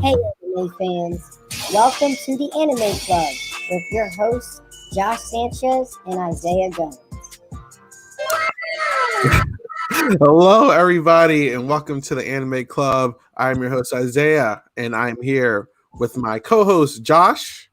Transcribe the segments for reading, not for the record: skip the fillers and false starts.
Hey, anime fans. Welcome to the Anime Club with your hosts, Josh Sanchez and Isaiah Guns. Hello, everybody, and welcome to the Anime Club. I'm your host, Isaiah, and I'm here with my co-host, Josh.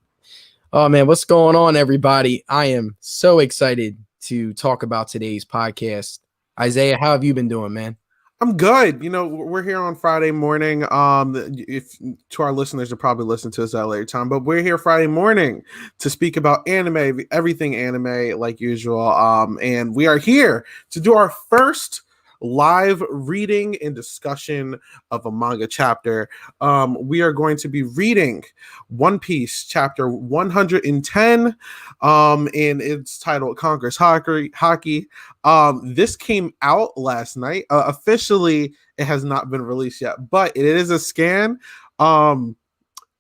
Oh, man, what's going on, everybody? I am so excited to talk about today's podcast. Isaiah, how have you been doing, man? I'm good. You know, we're here on Friday morning. If to our listeners, you'll probably listen to us at a later time, but we're here Friday morning to speak about anime, everything anime, like usual. And we are here to do our first live reading and discussion of a manga chapter. We are going to be reading One Piece chapter 110, and it's titled Conqueror's Haki. This came out last night. Officially, it has not been released yet, but it is a scan.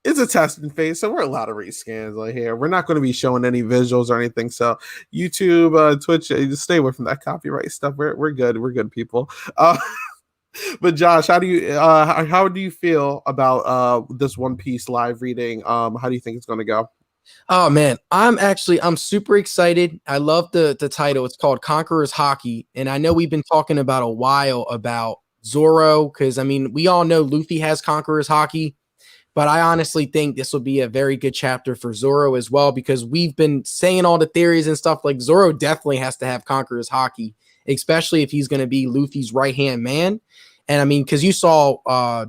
It's a testing phase, so we're allowed to read scans on here. We're not going to be showing any visuals or anything. So YouTube, Twitch, just stay away from that copyright stuff. We're good. We're good people. But Josh, how do you feel about this One Piece live reading? How do you think it's going to go? Oh, man, I'm super excited. I love the title. It's called Conqueror's Haki. And I know we've been talking about a while about Zoro because, I mean, we all know Luffy has Conqueror's Haki. But I honestly think this will be a very good chapter for Zoro as well, because we've been saying all the theories and stuff. Like, Zoro definitely has to have Conqueror's Haki, especially if he's going to be Luffy's right-hand man. And I mean, because you saw,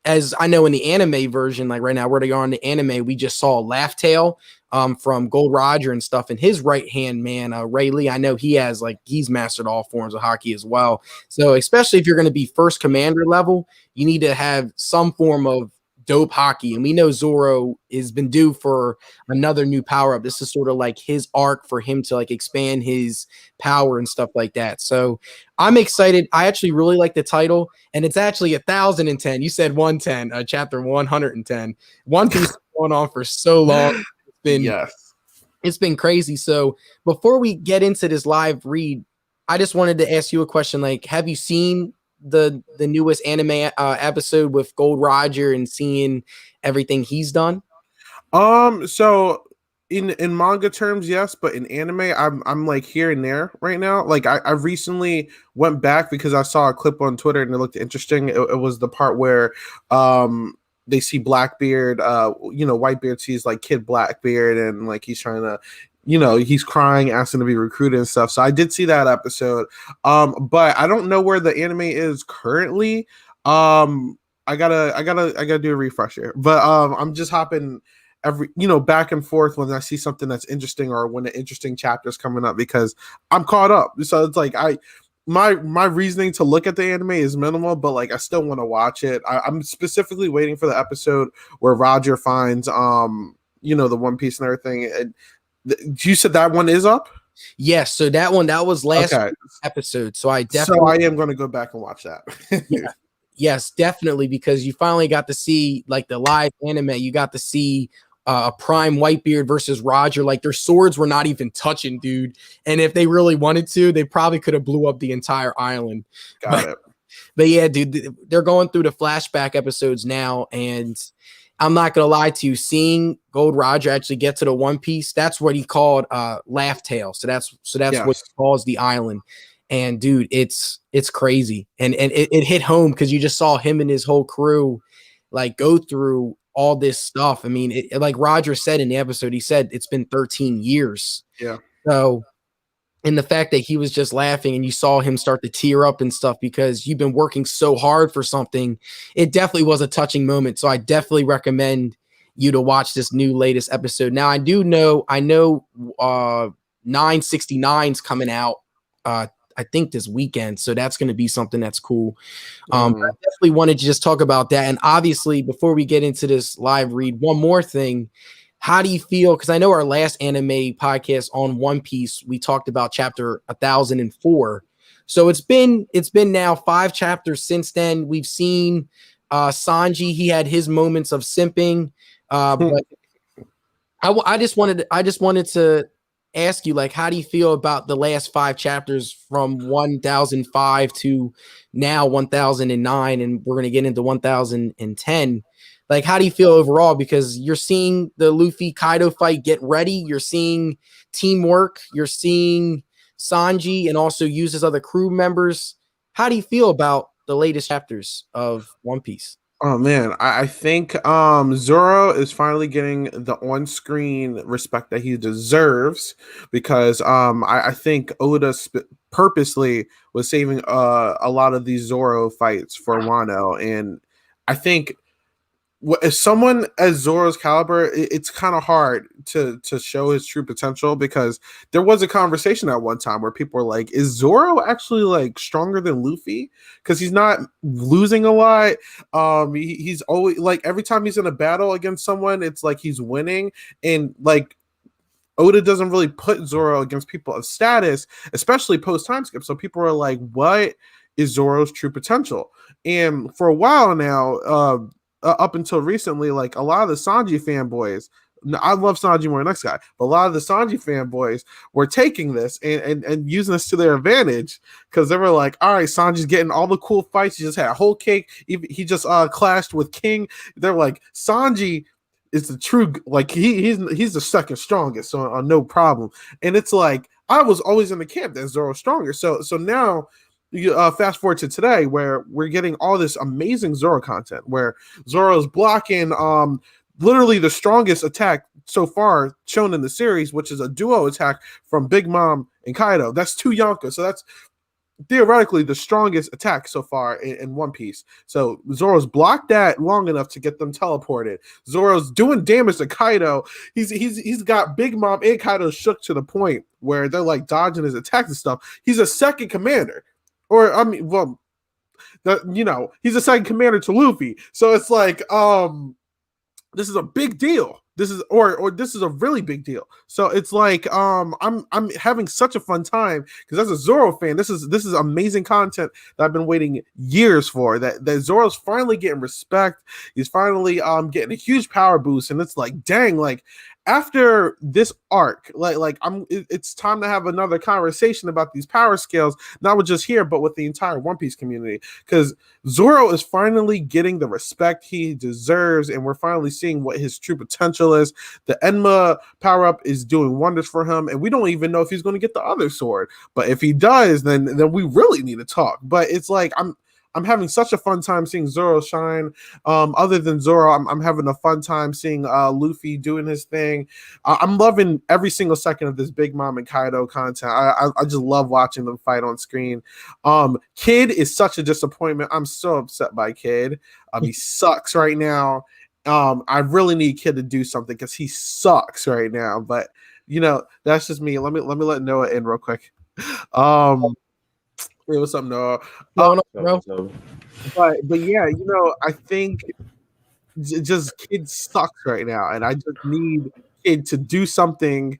as I know in the anime version, like right now where they are in the anime, we just saw Laugh Tale from Gold Roger and stuff. And his right-hand man, Rayleigh, I know he's mastered all forms of Haki as well. So especially if you're going to be first commander level, you need to have some form of dope Haki, and we know Zoro has been due for another new power up. This is sort of like his arc for him to like expand his power and stuff like that. So I'm excited. I actually really like the title, and it's actually 1010. You said 110, chapter 110. One Piece going on for so long. It's been crazy. So before we get into this live read, I just wanted to ask you a question. Like, have you seen the newest anime episode with Gold Roger and seeing everything he's done? So in manga terms, yes, but in anime, I'm like here and there right now. Like I recently went back because I saw a clip on Twitter and it looked interesting. It was the part where they see Blackbeard, Whitebeard sees like Kid Blackbeard, and like he's trying to, he's crying, asking to be recruited and stuff. So I did see that episode. But I don't know where the anime is currently. I gotta do a refresher. But I'm just hopping back and forth when I see something that's interesting or when an interesting chapter is coming up because I'm caught up. So it's like my reasoning to look at the anime is minimal, but like I still want to watch it. I'm specifically waiting for the episode where Roger finds the One Piece and everything. And you said that one is up? Yes, so that was last episode. So I am going to go back and watch that. Yeah. Yes, definitely, because you finally got to see like the live anime. You got to see a prime Whitebeard versus Roger. Like their swords were not even touching, dude. And if they really wanted to, they probably could have blew up the entire island. Got it. But yeah, dude, they're going through the flashback episodes now, and I'm not gonna lie to you, seeing Gold Roger actually get to the One Piece, that's what he called Laugh Tale. So that's yes. What he calls the island. And dude, it's crazy. And it hit home because you just saw him and his whole crew like go through all this stuff. I mean, like Roger said in the episode, he said it's been 13 years. Yeah. So, and the fact that he was just laughing and you saw him start to tear up and stuff because you've been working so hard for something, it definitely was a touching moment. So I definitely recommend you to watch this new latest episode. Now I know 969's coming out I think this weekend, so that's going to be something that's cool. I definitely wanted to just talk about that. And obviously, before we get into this live read, one more thing. How do you feel? Because I know our last anime podcast on One Piece, we talked about chapter 1004. So it's been now 5 chapters since then. We've seen Sanji. He had his moments of simping, but I just wanted to ask you, like, how do you feel about the last 5 chapters from 1005 to now 1009, and we're going to get into 1010? Like, how do you feel overall? Because you're seeing the Luffy Kaido fight get ready. You're seeing teamwork. You're seeing Sanji and also uses other crew members. How do you feel about the latest chapters of One Piece? Oh man, I think Zoro is finally getting the on-screen respect that he deserves because I think Oda purposely was saving a lot of these Zoro fights for Wano, and I think if someone as Zoro's caliber, it's kind of hard to show his true potential because there was a conversation at one time where people were like, "Is Zoro actually like stronger than Luffy? Because he's not losing a lot. He's always like every time he's in a battle against someone, it's like he's winning, and like." Oda doesn't really put Zoro against people of status, especially post time skip. So people are like, "What is Zoro's true potential?" And for a while now, up until recently, like a lot of the Sanji fanboys, I love Sanji more than the next guy, but a lot of the Sanji fanboys were taking this and using this to their advantage because they were like, all right, Sanji's getting all the cool fights. He just had a whole cake. He just clashed with King. They're like, Sanji is the true, like he's the second strongest, so no problem. And it's like, I was always in the camp that Zoro's stronger. So now you fast forward to today where we're getting all this amazing Zoro content where Zoro's blocking literally the strongest attack so far shown in the series, which is a duo attack from Big Mom and Kaido. That's 2 Yonka. So that's theoretically the strongest attack so far in One Piece. So Zoro's blocked that long enough to get them teleported. Zoro's doing damage to Kaido. He's got Big Mom and Kaido shook to the point where they're like dodging his attacks and stuff. He's a second commander. Or I mean, well, he's a second commander to Luffy. So it's like, this is a big deal. This is or this is a really big deal. So it's like, I'm having such a fun time because as a Zoro fan, this is amazing content that I've been waiting years for. That Zoro's finally getting respect. He's finally getting a huge power boost, and it's like, dang, like. After this arc, it's time to have another conversation about these power scales, not with just here, but with the entire One Piece community. Because Zoro is finally getting the respect he deserves, and we're finally seeing what his true potential is. The Enma power-up is doing wonders for him, and we don't even know if he's going to get the other sword. But if he does, then we really need to talk. But it's like I'm having such a fun time seeing Zoro shine. Other than Zoro, I'm having a fun time seeing Luffy doing his thing. I'm loving every single second of this Big Mom and Kaido content. I just love watching them fight on screen. Kid is such a disappointment. I'm so upset by Kid. He sucks right now. I really need Kid to do something because he sucks right now. But that's just me. Let me let Noah in real quick. Hey, what's up, Noah? But yeah, I think just Kid sucks right now, and I just need Kid to do something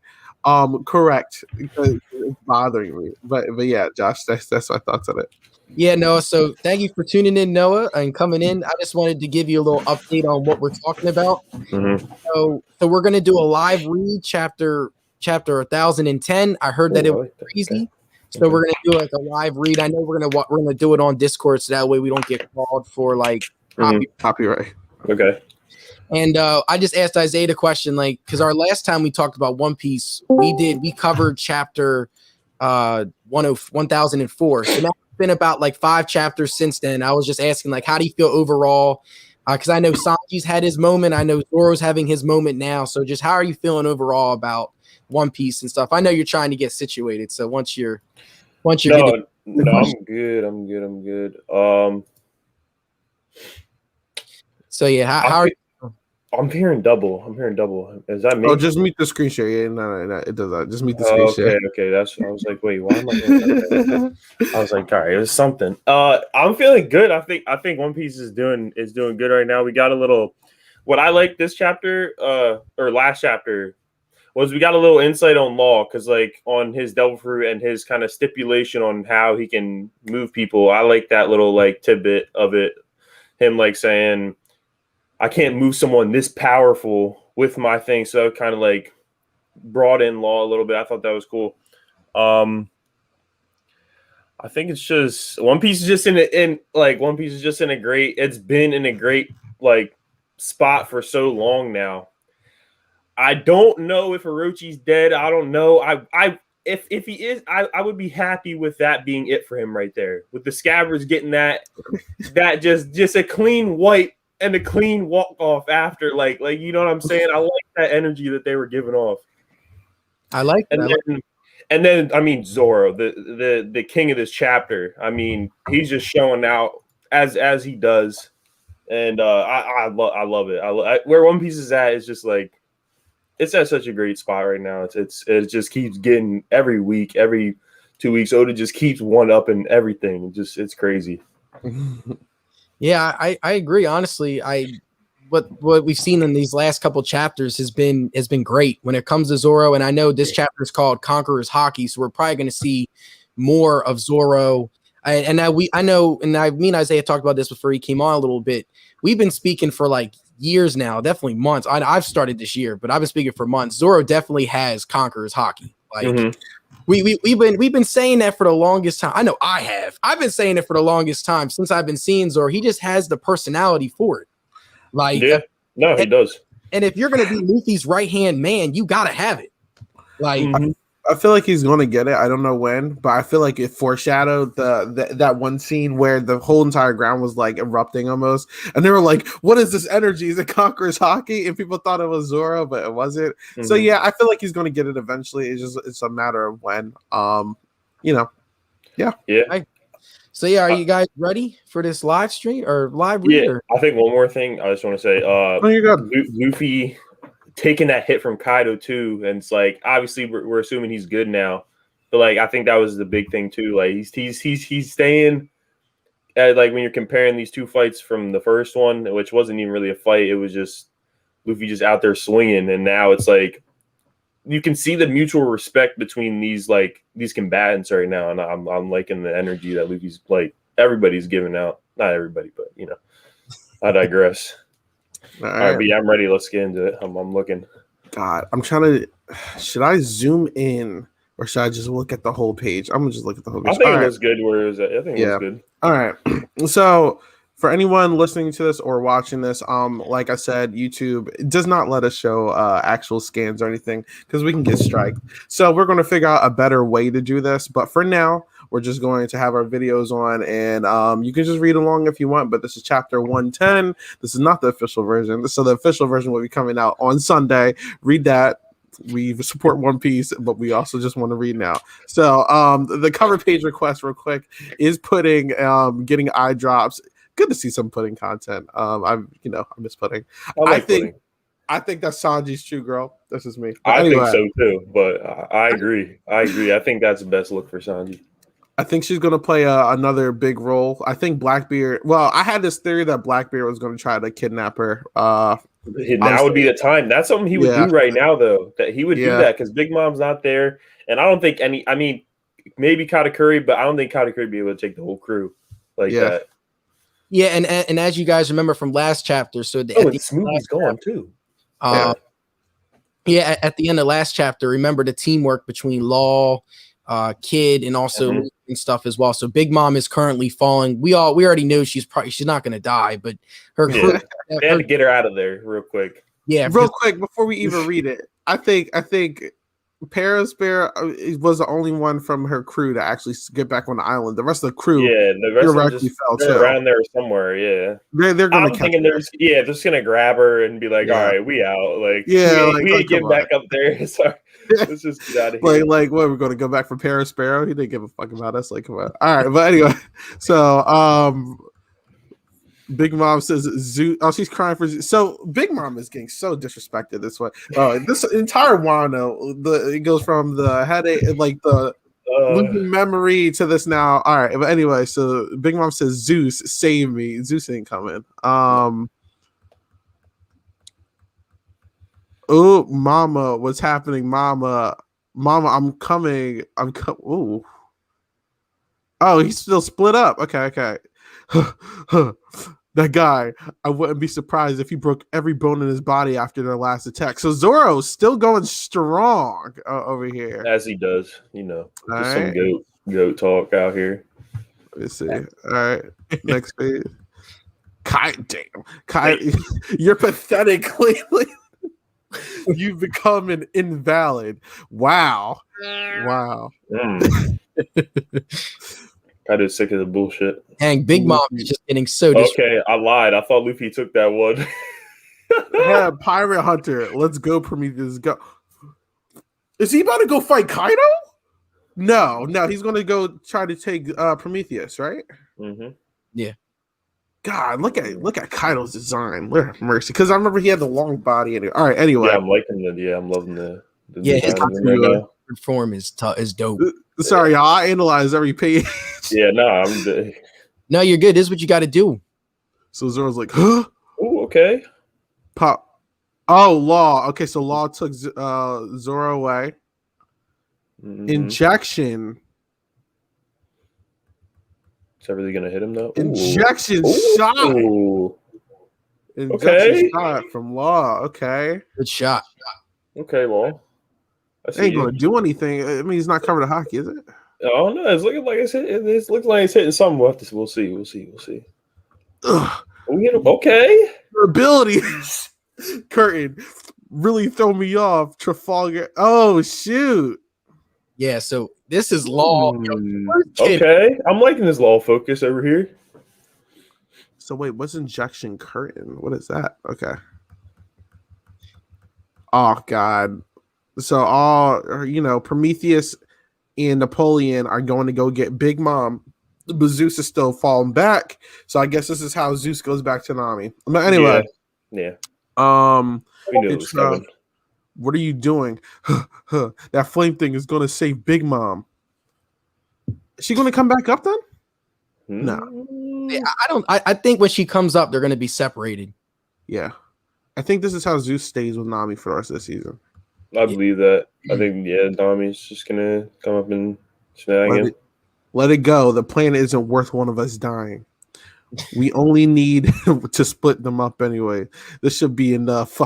correct because it's bothering me. But yeah, Josh, that's my thoughts on it. Yeah, Noah. So thank you for tuning in, Noah, and coming in. I just wanted to give you a little update on what we're talking about. Mm-hmm. So we're gonna do a live read chapter 1010. I heard that it was crazy. So we're gonna do like a live read. I know we're gonna do it on Discord, so that way we don't get called for like copyright. Okay. And I just asked Isaiah the question, like, because our last time we talked about One Piece, we covered chapter 1004. So now it's been about like 5 chapters since then. I was just asking, like, how do you feel overall? Because I know Sanji's had his moment. I know Zoro's having his moment now. So just how are you feeling overall about One Piece and stuff? I know you're trying to get situated. So once you're I'm good. I'm good. So yeah, how are you? I'm hearing double. Is that me? Oh, just mute the screen share. Yeah, no, it does that. Just mute the screen share. Okay. I was like, wait, why am I hearing that? I was like, all right, it was something. I'm feeling good. I think One Piece is doing good right now. We got a little. What I like this chapter, or last chapter, was we got a little insight on Law, because like on his Devil Fruit and his kind of stipulation on how he can move people. I like that little like tidbit of it. Him like saying, I can't move someone this powerful with my thing. So kind of like brought in Law a little bit. I thought that was cool. I think it's just One Piece is just One Piece is just in a great. It's been in a great like spot for so long now. I don't know if Orochi's dead. I don't know. If he is, I would be happy with that being it for him right there. With the Scabbards getting that just a clean wipe and a clean walk off after, like you know what I'm saying? I like that energy that they were giving off. I like that. And then I mean Zoro, the king of this chapter. I mean, he's just showing out as he does, and I love it. Where One Piece is at is just like it's at such a great spot right now. It just keeps getting every week, every 2 weeks. Oda just keeps one up in everything. It's crazy. Yeah, I agree. Honestly, what we've seen in these last couple chapters has been great when it comes to Zoro. And I know this chapter is called Conqueror's Hockey, so we're probably going to see more of Zoro. Me and Isaiah talked about this before he came on a little bit. We've been speaking for like years now, definitely months. I've started this year, but I've been speaking for months. Zoro definitely has Conqueror's Hockey. Like we've been saying that for the longest time. I know I have. I've been saying it for the longest time since I've been seeing Zoro. He just has the personality for it. Like, yeah, no, he does. And if you're gonna be Luffy's right hand man, you gotta have it. Like, I feel like he's gonna get it. I don't know when, but I feel like it foreshadowed that one scene where the whole entire ground was like erupting almost, and they were like, "What is this energy? Is it Conqueror's Hockey?" And people thought it was Zoro, but it wasn't. So yeah, I feel like he's gonna get it eventually. It's a matter of when. Yeah. So yeah, are you guys ready for this live stream or live read? Yeah, I think one more thing I just want to say. Luffy taking that hit from Kaido too, and it's like obviously we're assuming he's good now, but like I think that was the big thing too. Like he's staying at, like when you're comparing these two fights from the first one, which wasn't even really a fight, it was just Luffy just out there swinging, and now it's like you can see the mutual respect between these combatants right now, and I'm liking the energy that Luffy's like everybody's giving out. Not everybody, but you know, I digress. All right, but yeah, I'm ready. Let's get into it. I'm looking. God, I'm trying to. Should I zoom in or should I just look at the whole page? I'm gonna just look at the whole page. I think it was good. Where is it? I think it was good. All right. So for anyone listening to this or watching this, like I said, YouTube does not let us show actual scans or anything because we can get striked. So we're going to figure out a better way to do this. But for now, we're just going to have our videos on, and you can just read along if you want. But this is chapter 110. This is not the official version. So the official version will be coming out on Sunday. Read that. We support One Piece, but we also just want to read now. So the cover page request real quick is pudding, getting eye drops. Good to see some pudding content. I miss pudding. I think that's Sanji's true girl. This is me. But anyway, I think so too. But I agree. I think that's the best look for Sanji. I think she's going to play another big role. I think Blackbeard. Well, I had this theory that Blackbeard was going to try to kidnap her. Now would be the time. That's something he would do right now, though. That he would do that because Big Mom's not there, and I don't think any. I mean, maybe Katakuri, but I don't think Katakuri would be able to take the whole crew like that. Yeah, and as you guys remember from last chapter, so Smoothie's gone too. At the end of last chapter, remember the teamwork between Law, Kid, and also and stuff as well. So Big Mom is currently falling. We already know she's not going to die, but her crew, they had to get her out of there real quick. Yeah, real quick before we even read it. I think Perospero was the only one from her crew to actually get back on the island. The rest of the crew, the rest of them they're around there somewhere. Yeah, they're gonna. They're just gonna grab her and be like, "All right, we out." Like, we ain't get back up there. Sorry, let's just get out of here. Like, what? We're gonna go back for Perospero? He didn't give a fuck about us. Like, come on. All right, but anyway, so Big Mom says Zeus. Oh, she's crying for Zeus. So Big Mom is getting so disrespected this way. This entire Wano, it goes from the headache, like the losing memory to this now. All right, but anyway, so Big Mom says Zeus, save me. Zeus ain't coming. Oh, Mama, what's happening, Mama? I'm coming. Ooh. Oh, he's still split up. Okay. That guy, I wouldn't be surprised if he broke every bone in his body after their last attack. So Zoro's still going strong over here. As he does, All just some right. goat talk out here. Let's see. All right. Next page. Kai, you're pathetic. You've become an invalid. Wow. I just sick of the bullshit. Dang, Big Mom is just getting so disrespectful. Okay, I lied. I thought Luffy took that one. Yeah, Pirate Hunter. Let's go, Prometheus. Go. Is he about to go fight Kaido? No, he's gonna go try to take Prometheus, right? Mm-hmm. Yeah. God, look at Kaido's design. Lord have mercy. Because I remember he had the long body. All right, anyway. Yeah, I'm liking the. Yeah, I'm loving the Yeah, his design of him right now. form is dope. Sorry, y'all. I analyze every page. Yeah, no, No, you're good. This is what you got to do. So Zoro's like, huh? Ooh, okay. Pop. Oh, Law. Okay, so Law took Zoro away. Mhm. Injection. Is that really gonna hit him though? Ooh. Injection Ooh. shot. Ooh. Injection Okay. shot from Law. Okay. Good shot. Okay, well, I see Ain't you. gonna do anything. I mean, he's not covered in hockey, is it? Oh no, it's looking like it's hitting. It looks like it's hitting something. We'll see. Ugh. We hit him. Okay. Your abilities. Curtain really throw me off. Trafalgar. Oh shoot. Yeah, so this is Law. Okay, I'm liking this law focus over here. So wait, what's injection curtain? What is that? Okay. Oh God. So Prometheus and Napoleon are going to go get Big Mom, but Zeus is still falling back. So I guess this is how Zeus goes back to Nami. But anyway, Yeah. it's, We knew it was coming. what are you doing? That flame thing is going to save Big Mom. Is she going to come back up then? No. I think when she comes up, they're going to be separated. Yeah. I think this is how Zeus stays with Nami for the rest of the season. I believe that. I think Nami's just gonna come up and snag him. Let it go. The planet isn't worth one of us dying. We only need to split them up anyway. This should be enough.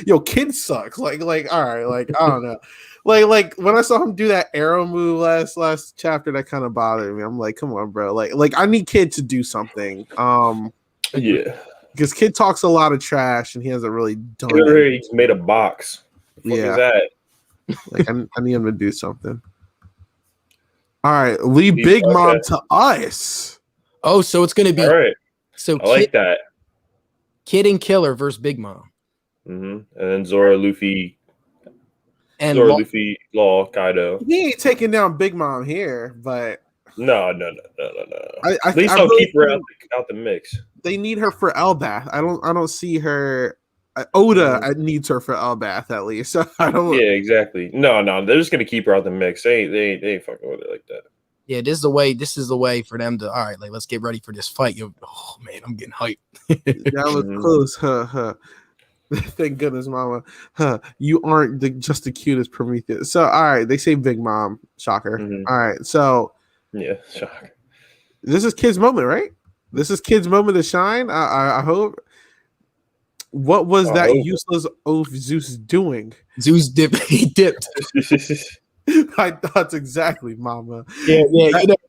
Yo, Kid sucks. Like, all right, like I don't know. Like when I saw him do that arrow move last chapter, that kind of bothered me. I'm like, come on, bro. Like I need Kid to do something. Yeah. Because Kid talks a lot of trash and he hasn't really done He just made a box. What Yeah. is that? Like I need him to do something. All right, leave Leave- Big Mom okay. to us. Oh, so it's going to be All right. so I like that. Kid and Killer versus Big Mom. And then Zoro, Luffy, And Zoro, Law- Luffy, Law, Kaido. He ain't taking down Big Mom here, but No. I At least I don't really keep her think out the mix. they need her for Elbath. I don't see her. Oda needs her for Elbath at least. So I don't. Yeah, exactly. No, they're just gonna keep her out the mix. They ain't fucking with it like that. yeah, this is the way for them to, all right, like, let's get ready for this fight. Oh man, I'm getting hyped. That was Mhm. close. Thank goodness, Mama. You aren't just the cutest Prometheus. So all right, they say Big Mom. Shocker. Mhm. All right, so Yeah, shock. this is Kid's moment, right? This is Kid's moment to shine. I hope. What was I that hope. useless oaf Zeus doing? Zeus dipped. He dipped. My thoughts exactly, Mama. Yeah.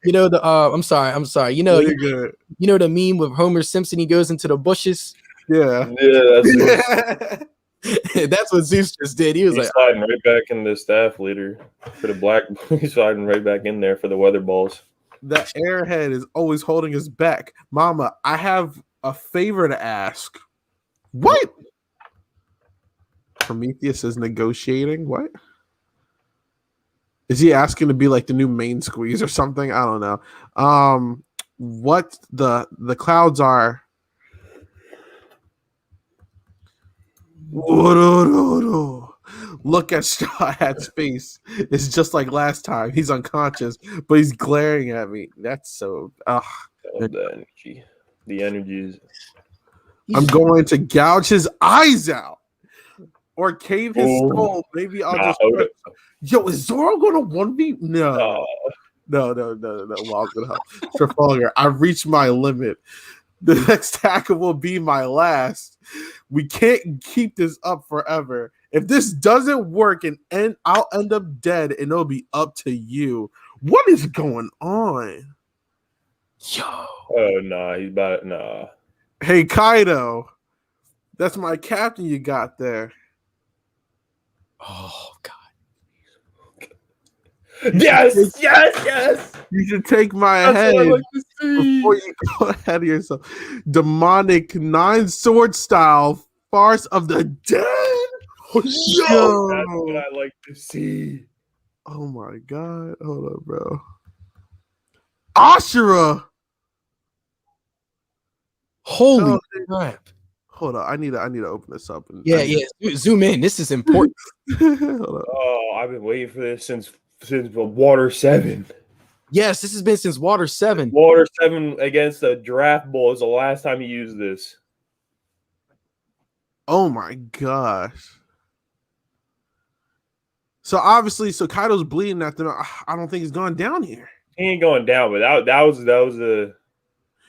You know the. I'm sorry. You know, Really good. you know the meme with Homer Simpson. He goes into the bushes. Yeah. Yeah, That's what Zeus just did. He was he's like, sliding right back in the staff leader for the black. He's sliding right back in there for the weather balls. The airhead is always holding his back. Mama, I have a favor to ask. What? Prometheus is negotiating? What? Is he asking to be like the new main squeeze or something? I don't know. What the clouds are. Look at Straw Hat's face. It's just like last time. He's unconscious, but he's glaring at me. That's so. I love the energy. The energy is. I'm going to gouge his eyes out or cave his Ooh. skull. Maybe I'll Nah, just. Oda. Yo, is Zoro going to 1v? No. Oh, No. Law's gonna help. Trafalgar, I've reached my limit. The next tackle will be my last. We can't keep this up forever. If this doesn't work and I'll end up dead and it'll be up to you. What is going on? Yo. Oh no, he's about it. Nah. Hey Kaido. That's my captain you got there. Oh God. Yes. You should take my That's head what I like to see. before you go ahead of yourself. Demonic 9-sword style farce of the dead. That's what I like to see. Oh my god. Hold up, bro. Ashura. Holy Oh, crap. hold on. I need to open this up. And Yeah. Zoom in. This is important. Hold up. Oh, I've been waiting for this since Water 7. Yes, this has been since Water 7. Water 7 against the Draft Bull is the last time he used this. Oh my gosh. So obviously, Kaido's bleeding at them. I don't think he's gone down here. He ain't going down, but that was the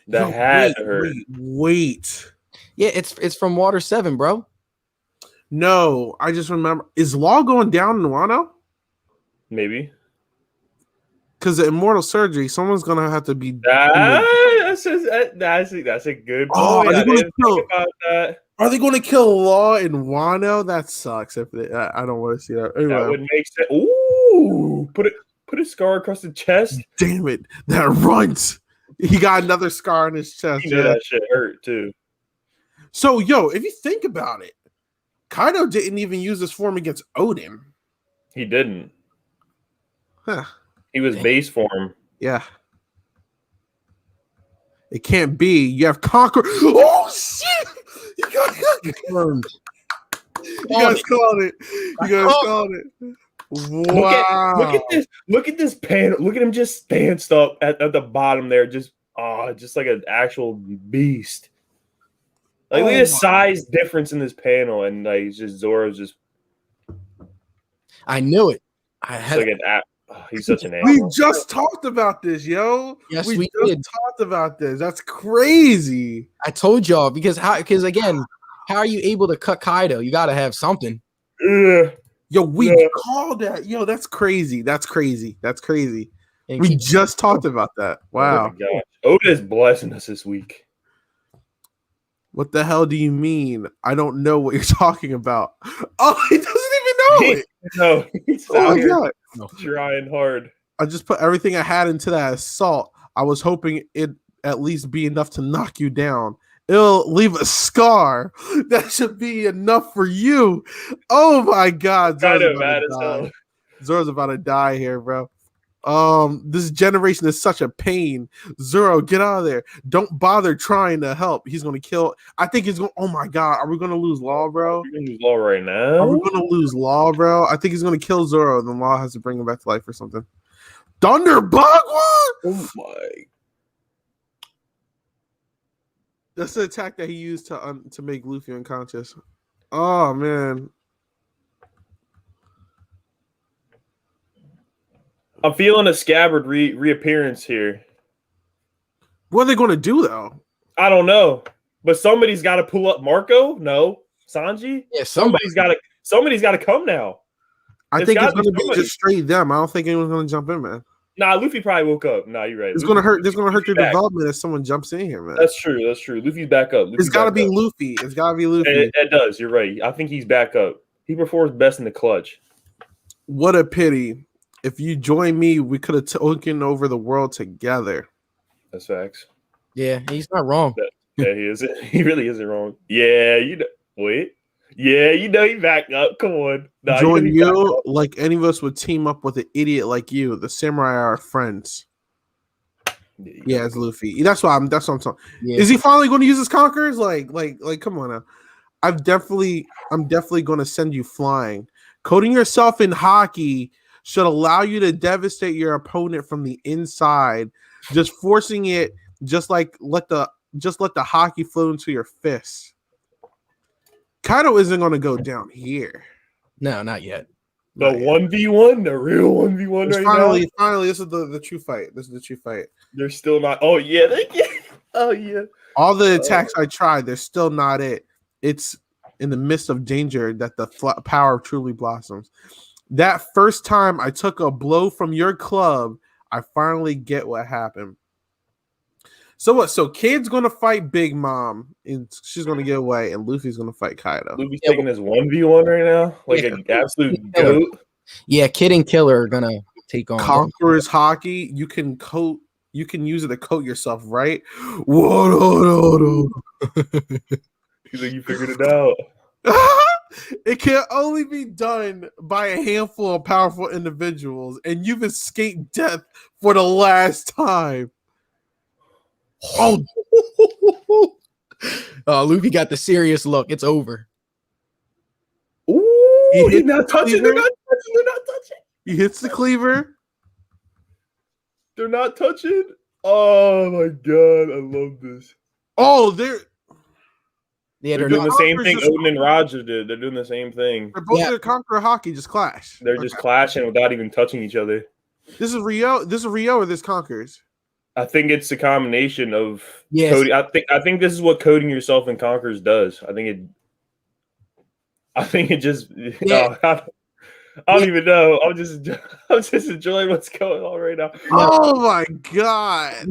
Yo, had to hurt. Wait. Yeah, it's from Water 7, bro. No, I just remember. Is Law going down in Wano? Maybe. Because the immortal surgery, someone's gonna have to be. That's a good point. Oh, are they I gonna didn't kill- think about that. Are they going to kill Law in Wano? That sucks. If they, I don't want to see that. That Anyway, would make sense. Ooh, put a scar across the chest. damn it, that runt. He got another scar on his chest. You know that shit hurt too. So, if you think about it, Kaido didn't even use this form against Odin. He didn't. Huh. He was base form. Yeah. It can't be. You have Conquer. Oh, shit! You Confirmed. guys called it. You guys called it. Wow. Look at this panel. Look at him just stanced up at the bottom there. Just like an actual beast. Like look at the size difference in this panel, and like it's just Zoro's just I knew it. I had like he's such an We animal. just talked about this, yo. Yes, we we just did. talked about this. That's crazy. I told y'all because again, how are you able to cut Kaido? You got to have something. Ugh. Yo, we Yeah. called that. Yo, that's crazy. That's crazy. That's crazy. And We keep- just talked about that. Wow. Oh my gosh. Oda is blessing us this week. What the hell do you mean? I don't know what you're talking about. Oh, he doesn't even know it. No, he's Oh out my here god. trying hard. I just put everything I had into that assault. I was hoping it at least be enough to knock you down. It'll leave a scar. That should be enough for you. Oh my god. Kind Zoro's of about mad to as die. hell. Zoro's about to die here, bro. This generation is such a pain. Zoro, get out of there. Don't bother trying to help. He's gonna kill. I think he's going. Oh my god, are we gonna lose Law, bro? You're gonna use Law right now. Are we gonna lose Law, bro? I think he's gonna kill Zoro. Then Law has to bring him back to life or something. Thunderbug, what? Oh my! That's the attack that he used to make Luffy unconscious. Oh man. I'm feeling a Scabbard reappearance here. What are they gonna do though? I don't know, but somebody's got to pull up Marco. No, Sanji. yeah, Somebody's got to come now. I It's think it's gotta be gonna be somebody. just straight them. I don't think anyone's gonna jump in, man. Nah, Luffy probably woke up. Nah, you're right. It's Luffy- gonna hurt. This gonna hurt their Luffy's back. development if someone jumps in here, man. That's true. Luffy's back up. It's gotta be Luffy. It's gotta be Luffy. It does. You're right. I think he's back up. He performs best in the clutch. What a pity. If you join me, we could have taken over the world together. That's facts. yeah, he's not wrong. Yeah, he isn't. He really isn't wrong. Yeah, wait. Yeah, he back up. Come on. Nah, join he back you up. like any of us would team up with an idiot like you. The samurai are our friends. Yeah, it's Luffy. That's what I'm talking. Yeah. Is he finally going to use his conquerors? Like, come on now. I'm definitely going to send you flying. Coding yourself in hockey should allow you to devastate your opponent from the inside, just forcing it, just let the hockey flow into your fists. Kaido isn't going to go down here. No, not yet. The 1v1, the real 1v1 right now. Finally, this is the true fight. This is the true fight. They're still not. Oh yeah, Oh yeah. All the attacks I tried, they're still not it. It's in the midst of danger that the power truly blossoms. That first time I took a blow from your club, I finally get what happened. So what? So Kid's gonna fight Big Mom, and she's gonna get away, and Luffy's gonna fight Kaido. Luffy's taking his 1v1 right now, like an absolute goat. Yeah, Kid and Killer are gonna take on Conqueror's Hockey. You can use it to coat yourself, right? What? He's like, you figured it out. It can only be done by a handful of powerful individuals, and you've escaped death for the last time. Oh, Luffy got the serious look. It's over. Ooh, He he's hit not the touching. cleaver. They're not touching. They're not touching. He hits the cleaver. They're not touching. Oh my god, I love this. Oh, they're Yeah, They're doing the same thing just- Odin and Roger did. They're doing the same thing. both Yeah. the Conqueror Hockey just clash. They're just clashing without even touching each other. This is Rio. This is Rio or this Conquers. I think it's a combination of Yes. coding. I think this is what coding yourself in Conquers does. I think it just Yeah. I don't even know. I'm just enjoying what's going on right now. Oh my god!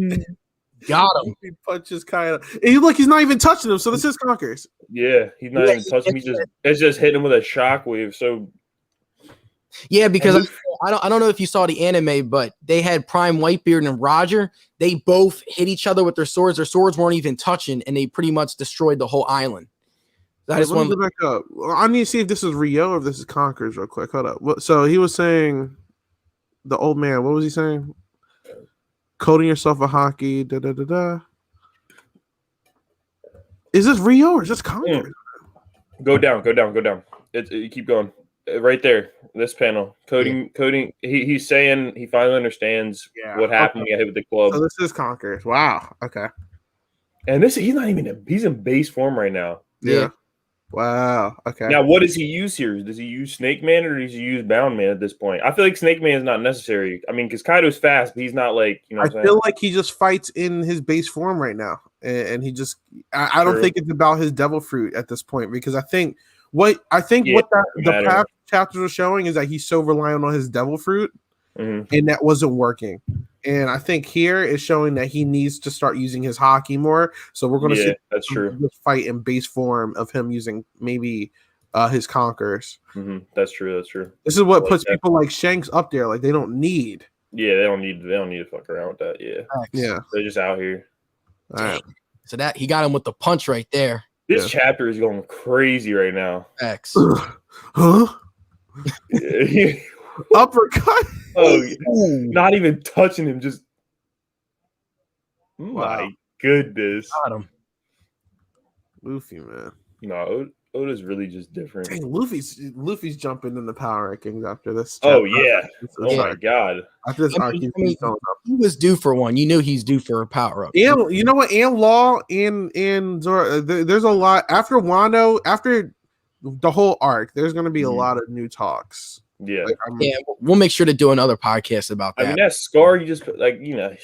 Got him. He punches Kaido. And look, he's not even touching him. So this is Conquers. Yeah, he's not Yeah, even touching me. It's just hitting him with a shockwave. So Yeah, because And I don't know if you saw the anime, but they had Prime Whitebeard and Roger. They both hit each other with their swords. Their swords weren't even touching, and they pretty much destroyed the whole island. I just Let me want go back up. I need to see if this is Rio or if this is Conquers real quick. Hold up. So he was saying, the old man. What was he saying? Coding yourself a hockey. Da da da da. Is this Rio or is this Conquers? go down. You keep going. Right there, this panel. Coding. He's saying he finally understands Yeah, what happened when he got hit with the club. So this is Conquers. Wow. Okay. And he's not even he's in base form right now. Yeah. Wow. Okay. Now, what does he use here? Does he use Snake Man or does he use Bound Man at this point? I feel like Snake Man is not necessary. I mean, because Kaido's fast, but he's not like, you know what I I'm feel saying? like he just fights in his base form right now, and he just. I don't True. think it's about his devil fruit at this point because I think what Yeah, the matter. past chapters are showing is that he's so reliant on his devil fruit, Mhm. and that wasn't working. And I think here is showing that he needs to start using his hockey more. So we're going to Yeah, see that's true. this fight in base form of him using maybe his conquerors. That's true. That's true. This is what Like puts that. people like Shanks up there. Like they don't need. Yeah, they don't need to fuck around with that. Yeah, Yeah. they're just out here. All right. so that he got him with the punch right there. This chapter is going crazy right now. X. Huh? oh, Uppercut. not even touching him. Just Wow. my goodness. Got him. Luffy, man. No, Oda's really just different. Dang, Luffy's jumping in the power rankings after this. Oh chapter. yeah. This Oh is my like- god. After this I arc, mean- he's going up. He was due for one. You knew he's due for a power up. And you know what? And Law and Zoro. There's a lot after Wano. After the whole arc, there's going to be a Mhm. lot of new talks. Yeah. Like, Yeah, we'll make sure to do another podcast about I that. mean, that scar, you just put, like, you know.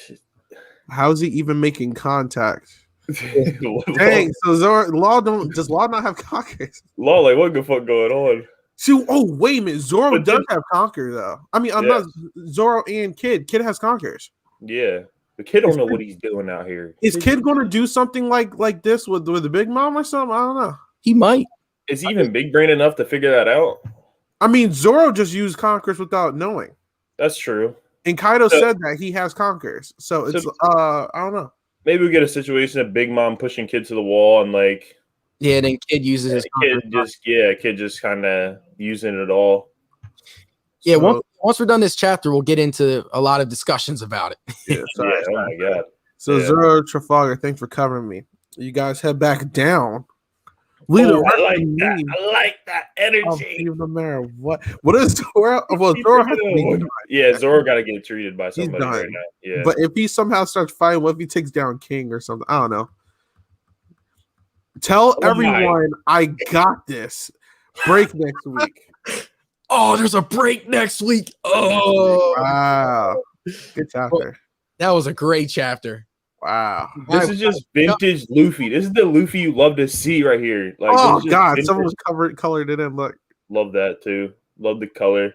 how's he even making contact? Dang. So Zoro, does Law not have conkers? Law, like, what the fuck going on? See, oh wait a minute, Zoro But does then- have conker though. I mean, I'm Yeah. not Zoro and Kid. Kid has conkers. Yeah. The kid don't know what he's doing out here. Is Kid going to do something like this with the Big Mom or something? I don't know. He might. Is he even big brain enough to figure that out? I mean, Zoro just used conkers without knowing, That's true. and Kaido So- said that he has conkers. So it's I don't know. Maybe we get a situation of Big Mom pushing Kid to the wall and like Yeah, then Kid uses his Kid just kind of using it all. Yeah, So, once we're done this chapter, we'll get into a lot of discussions about it. yeah, sorry. Yeah, oh my god. So Yeah. Zoro Trafalgar, thanks for covering me. You guys head back down. Lead Oh, the I like wrestling that. team I like that of energy. Team the Mayor. What is Zoro? Well, Zoro has to be, Yeah, Zoro got to get treated by somebody done. right now. Yeah, but if he somehow starts fighting, what if he takes down King or something? I don't know. Tell Oh my. everyone I got this. Break next week. Oh, there's a break next week. Oh, Wow. Good chapter. that was a great chapter. Wow. This is just vintage Luffy. This is the Luffy you love to see right here. Like, Oh this is just God, vintage. someone colored it in. Look, Love that too. Love the color.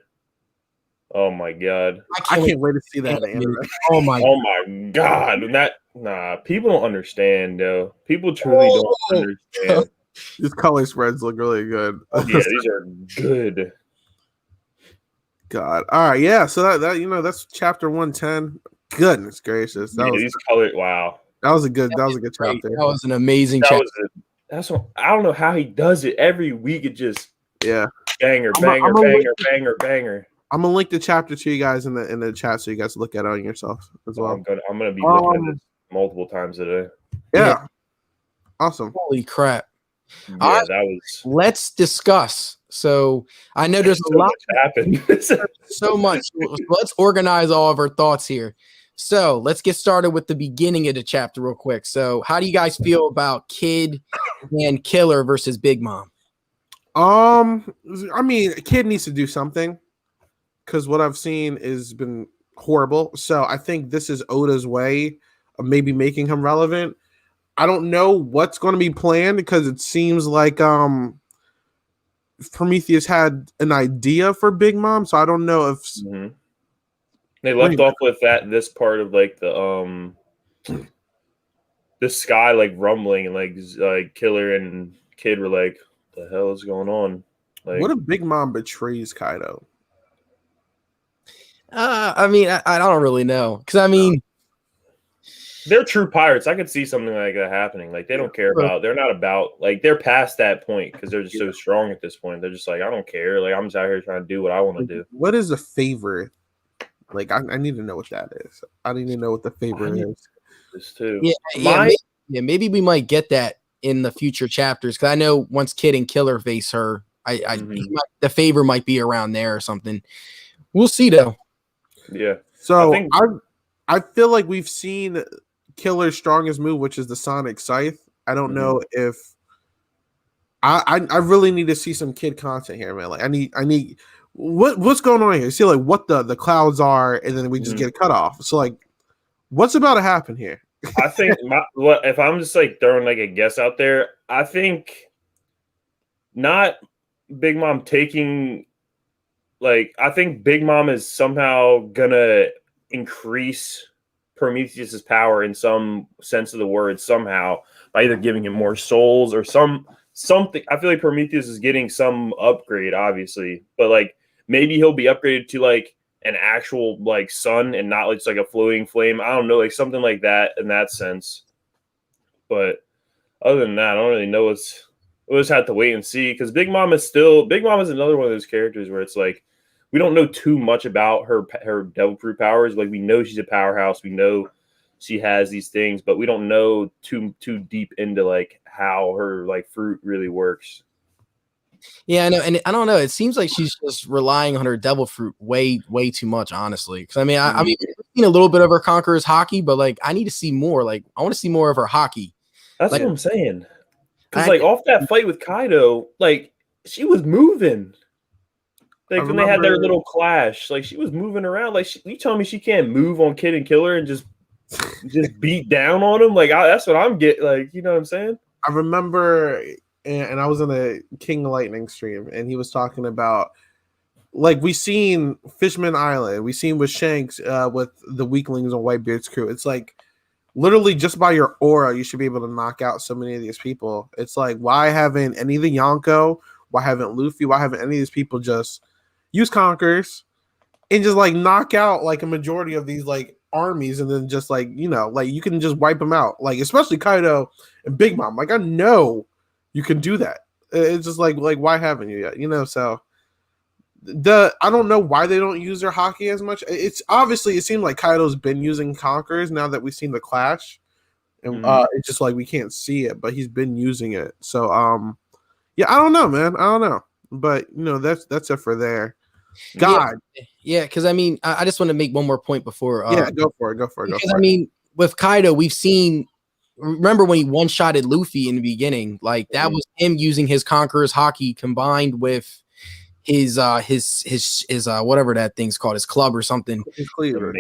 Oh my god. I can't wait to see that in anime. Oh my Oh my god. People don't understand though. People truly don't understand. These color spreads look really good. Yeah, these are good. God. All right, yeah. So that that's chapter 110. Goodness gracious, Yeah, these color. Wow. that was a good great. chapter. That was an amazing That chapter. was it. That's what I don't know how he does it every week. It just Yeah, banger, I'm banger, gonna banger, banger, banger. I'm gonna link the chapter to you guys in the chat so you guys look at it on yourself as well. I'm gonna be looking at this multiple times a day. Yeah, awesome. Holy crap. Yeah, All right. that was Let's discuss. So I know there's a so lot, much happened. so much. Let's organize all of our thoughts here. So let's get started with the beginning of the chapter real quick. So how do you guys feel about Kid and Killer versus Big Mom? I mean, Kid needs to do something because what I've seen has been horrible. So I think this is Oda's way of maybe making him relevant. I don't know what's going to be planned because it seems like Prometheus had an idea for Big Mom, so I don't know if Mhm. They left off with this part of like the sky like rumbling and like Killer and Kid were like, "The hell is going on?" Like, what if Big Mom betrays Kaido? I mean, I don't really know because I mean, they're true pirates. I could see something like that happening. Like they don't care about. They're not about. Like they're past that point because they're just so strong at this point. They're just like, I don't care. Like I'm just out here trying to do what I want to do. What is a favor? Like I need to know what that is. I need to know what the favor is. This too. Maybe we might get that in the future chapters because I know once Kid and Killer face her, the favor might be around there or something. We'll see though. Yeah. So I feel like we've seen Killer's strongest move, which is the Sonic Scythe. I don't know if I really need to see some Kid content here, man. Like I need what's going on here? See like what the clouds are, and then we just get cut off. So like, what's about to happen here? I think if I'm just like throwing like a guess out there, I think not Big Mom taking I think Big Mom is somehow gonna increase Prometheus's power in some sense of the word somehow by either giving him more souls or something. I feel like Prometheus is getting some upgrade, obviously, but like maybe he'll be upgraded to like an actual like sun and not just like a floating flame. I don't know, like something like that in that sense. But other than that, I don't really know we'll just have to wait and see because Big Mom is another one of those characters where it's like we don't know too much about her devil fruit powers. Like we know she's a powerhouse. We know she has these things, but we don't know too deep into like how her like fruit really works. Yeah, I know, and I don't know. It seems like she's just relying on her devil fruit way too much, honestly. Because I mean, I mean, we've seen a little bit of her Conqueror's haki, but like, I need to see more. Like, I want to see more of her haki. That's what I'm saying. Because like off that fight with Kaido, like she was moving. Like when they had their little clash, like she was moving around. Like you telling me she can't move on Kid and Killer and just beat down on him? Like that's what I'm getting. Like you know what I'm saying? I remember, and I was in a King Lightning stream, and he was talking about like we seen Fishman Island, we seen with Shanks with the weaklings on Whitebeard's crew. It's like literally just by your aura, you should be able to knock out so many of these people. It's like why haven't any of the Yonko? Why haven't Luffy? Why haven't any of these people just use Conquerors and just like knock out like a majority of these like armies and then just like like you can just wipe them out, like especially Kaido and Big Mom. Like I know you can do that. It's just like why haven't you yet? So I don't know why they don't use their haki as much. It's obviously it seems like Kaido's been using Conquerors now that we've seen the clash, and it's just like we can't see it, but he's been using it. So yeah, I don't know, man. I don't know, but that's it for there. God, yeah, because I mean, I just want to make one more point before. Go for it. Because I mean, with Kaido, we've seen. Remember when he one-shotted Luffy in the beginning? Like that was him using his Conqueror's haki combined with his whatever that thing's called, his club or something. His cleaver,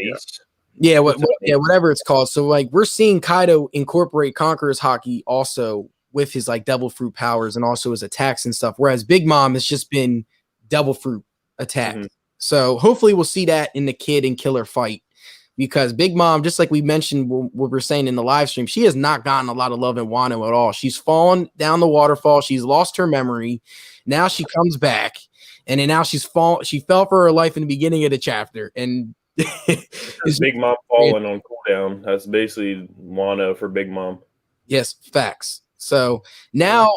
Yeah, whatever it's called. So like we're seeing Kaido incorporate Conqueror's Haki also with his like devil fruit powers and also his attacks and stuff. Whereas Big Mom has just been devil fruit attack. Mhm. So hopefully we'll see that in the Kid and Killer fight, because Big Mom, just like we mentioned what we're saying in the live stream, she has not gotten a lot of love in Wano at all. She's fallen down the waterfall. She's lost her memory. Now she comes back, and then now she fell for her life in the beginning of the chapter, and It's Big Mom falling on cooldown. That's basically Wano for Big Mom. Yes, facts. So now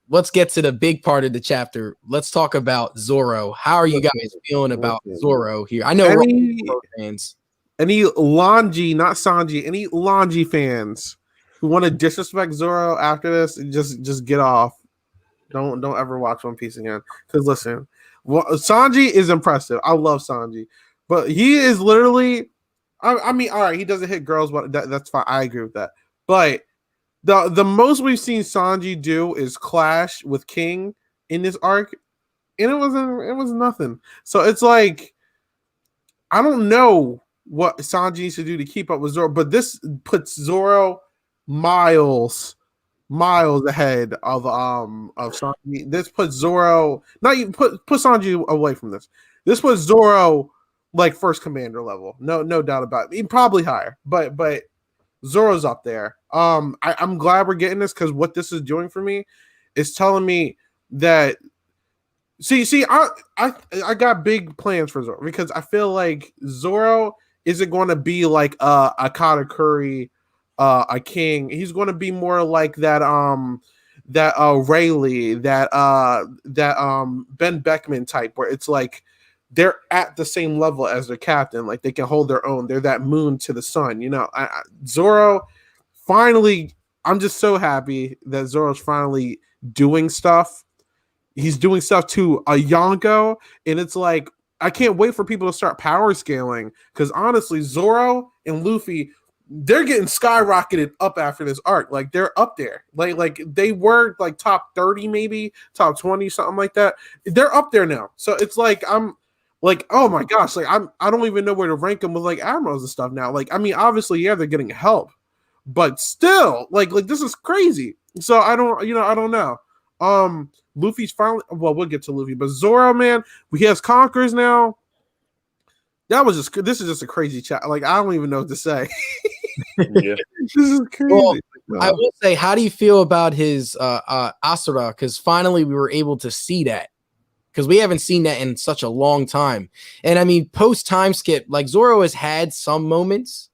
let's get to the big part of the chapter. Let's talk about Zoro. How are you guys feeling about Zoro here? I know we're all fans. Any Longi, not Sanji, any Longi fans who want to disrespect Zoro after this, just get off. Don't ever watch One Piece again. Because listen, Sanji is impressive. I love Sanji, but he is literally. I mean, all right, he doesn't hit girls, but that's fine. I agree with that. But the most we've seen Sanji do is clash with King in this arc, and it was nothing. So it's like, I don't know what Sanji needs to do to keep up with Zoro, but this puts Zoro miles ahead of Sanji. This puts Zoro not even put Sanji away from this. This puts Zoro like first commander level. No doubt about it. Probably higher, but Zoro's up there. I'm glad we're getting this, because what this is doing for me is telling me that I got big plans for Zoro, because I feel like Zoro isn't going to be like a Katakuri, a King. He's going to be more like that Rayleigh, that Ben Beckman type, where it's like they're at the same level as their captain, like they can hold their own. They're that moon to the sun, Zoro finally. I'm just so happy that Zoro's finally doing stuff. He's doing stuff to a Yonko, and it's like, I can't wait for people to start power scaling, because honestly, Zoro and Luffy, they're getting skyrocketed up after this arc. Like, they're up there. Like they were like top 30, maybe top 20, something like that. They're up there now. So it's like, I'm like, oh my gosh, like I don't even know where to rank them with like admirals and stuff now. Like, I mean, obviously, yeah, they're getting help, but still, like this is crazy. So I don't know. Luffy's finally, well, we'll get to Luffy, but Zoro, man, he has conquerors now. This is just a crazy chat. Like, I don't even know what to say. Yeah. This is crazy. Well, I will say, how do you feel about his Asura? Because finally we were able to see that, because we haven't seen that in such a long time. And I mean, post time skip, like Zoro has had some moments,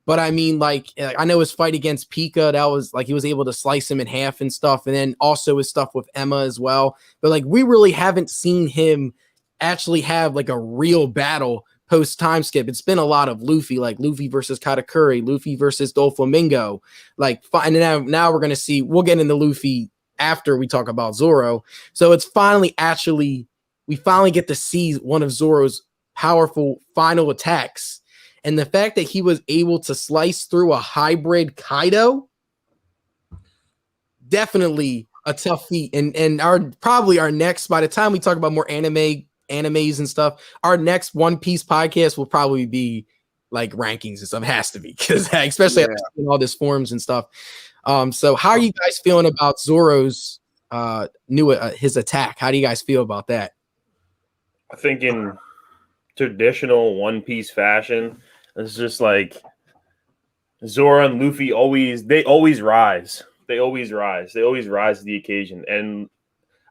but I mean, like, I know his fight against Pika, that was like he was able to slice him in half and stuff, and then also his stuff with Emma as well. But like, we really haven't seen him actually have like a real battle post time skip. It's been a lot of Luffy, like Luffy versus Katakuri, Luffy versus Doflamingo. Like, and now we're gonna see. We'll get into Luffy after we talk about Zoro. So it's finally we finally get to see one of Zoro's powerful final attacks. And the fact that he was able to slice through a hybrid Kaido, definitely a tough feat. And probably our next, by the time we talk about more animes and stuff, our next One Piece podcast will probably be like rankings and stuff. It has to be, because especially after seeing all this forms and stuff. So how are you guys feeling about Zoro's his attack? How do you guys feel about that? I think in traditional One Piece fashion, it's just like Zoro and Luffy always rise. They always rise to the occasion. And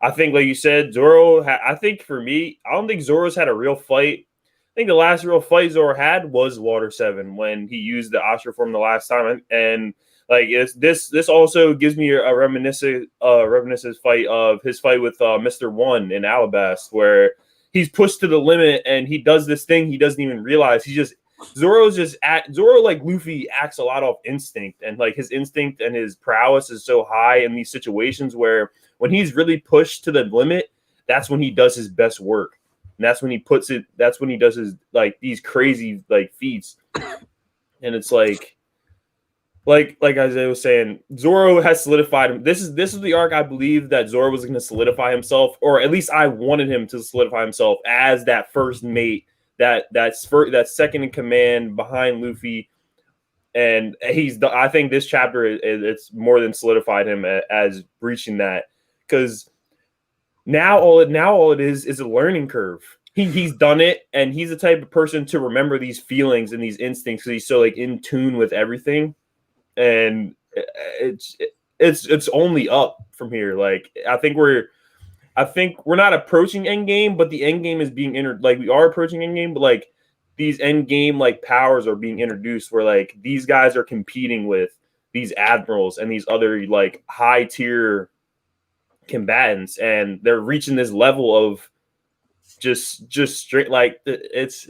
I think, like you said, Zoro, I think for me, I don't think Zoro's had a real fight. I think the last real fight Zoro had was Water 7, when he used the Asura form the last time. And like, this also gives me a reminiscent fight of his fight with Mr. One in Alabasta, where he's pushed to the limit and he does this thing he doesn't even realize. Zoro, like Luffy, acts a lot off instinct, and like his instinct and his prowess is so high in these situations where when he's really pushed to the limit, that's when he does his best work. And that's when he does his like these crazy like feats. And it's like Isaiah was saying, Zoro has solidified him. This is the arc I believe that Zoro was going to solidify himself, or at least I wanted him to solidify himself as that first mate that second in command behind Luffy. And I think this chapter it's more than solidified him as reaching that, because now all it is a learning curve. He's done it, and he's the type of person to remember these feelings and these instincts because he's so like in tune with everything, and it's only up from here. Like I think we're not approaching endgame, but the endgame is being entered. Like we are approaching endgame, but like these end game like powers are being introduced where like these guys are competing with these admirals and these other like high tier combatants, and they're reaching this level of just straight like it's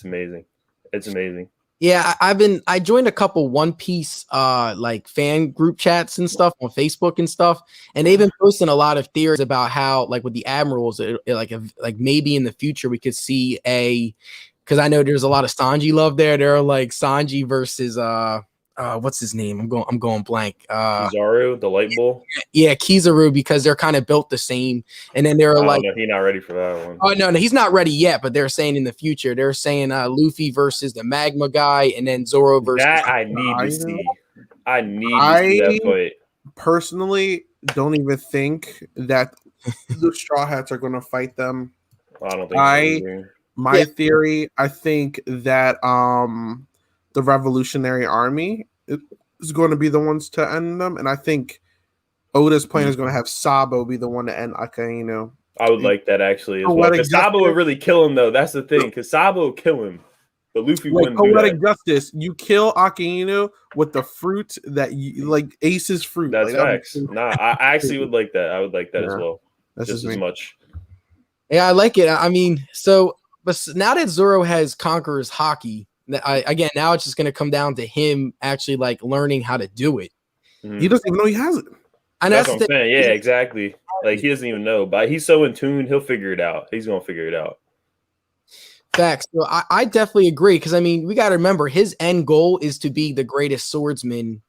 amazing. It's amazing. Yeah, I joined a couple One Piece like fan group chats and stuff on Facebook and stuff, and they've been posting a lot of theories about how like with the admirals, like maybe in the future we could see because I know there's a lot of Sanji love there. They're like Sanji versus what's his name? I'm going blank. Kizaru, the light bull. Yeah, Kizaru, because they're kind of built the same. And then they're like, he's not ready for that one. Oh no, he's not ready yet. But they're saying in the future, they're saying Luffy versus the Magma guy, and then Zoro versus. That I need to see. I need to see that fight. Personally, don't even think that the Straw Hats are going to fight them. I don't think so. My theory, I think that the Revolutionary Army is going to be the ones to end them, and I think Oda's plan is going to have Sabo be the one to end Akainu. I would like that actually as well. Because Sabo would really kill him, though. That's the thing. Because Sabo would kill him, but Luffy wouldn't do that. Poetic justice. You kill Akainu with the fruit that you like, Ace's fruit. That's like, facts. Nah, I actually would like that. I would like that as well. That's just as much. Yeah, I like it. I mean, but now that Zoro has Conqueror's Haki, now it's just going to come down to him actually like learning how to do it. Mm-hmm. He doesn't even know he has it. And that's what I'm saying. Yeah, exactly. Like he doesn't even know, but he's so in tune, he'll figure it out. He's going to figure it out. Facts. So I definitely agree, because I mean, we got to remember his end goal is to be the greatest swordsman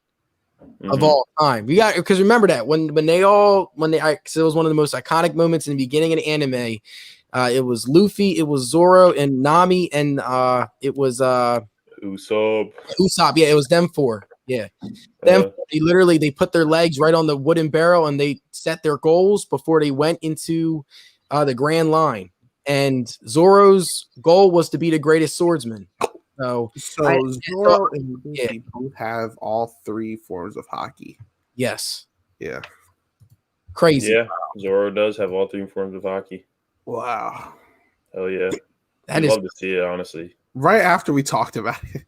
of all time. Because remember that when it was one of the most iconic moments in the beginning of the anime. It was Luffy, it was Zoro and Nami, and it was Usopp. Yeah, it was them four. Yeah, they put their legs right on the wooden barrel and they set their goals before they went into the Grand Line. And Zoro's goal was to be the greatest swordsman. So Zoro and Luffy both have all three forms of Haki. Yes. Yeah. Crazy. Yeah, Zoro does have all three forms of Haki. Wow. Hell yeah. I'd love to see it, honestly. Right after we talked about it.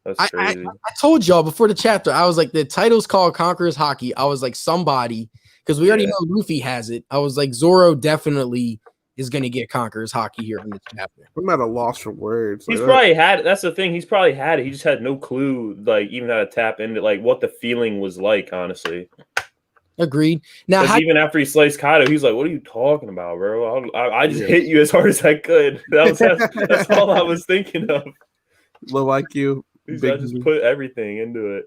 That's crazy. I told y'all before the chapter, I was like, the title's called Conqueror's Haki. I was like, somebody, because we already know Luffy has it. I was like, Zoro definitely is going to get Conqueror's Haki here in this chapter. I'm at a loss for words. He's probably had it. That's the thing. He's probably had it. He just had no clue, like, even how to tap into, like, what the feeling was like, honestly. Agreed. Now, even after he sliced Kaido, he's like, "What are you talking about, bro? I just hit you as hard as I could." That's all I was thinking of. Low IQ. I just put everything into it.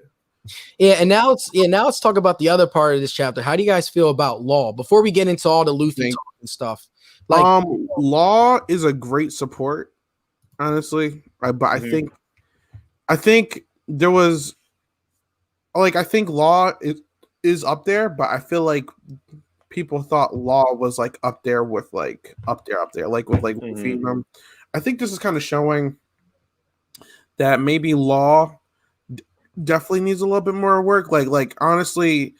Yeah, and now let's talk about the other part of this chapter. How do you guys feel about Law before we get into all the Luffy talk and stuff? Like, Law is a great support, honestly. But I think there was, like, I think Law is up there, but I feel like people thought Law was like up there with like up there, like with like Luffy. I think this is kind of showing that maybe Law definitely needs a little bit more work. Like honestly,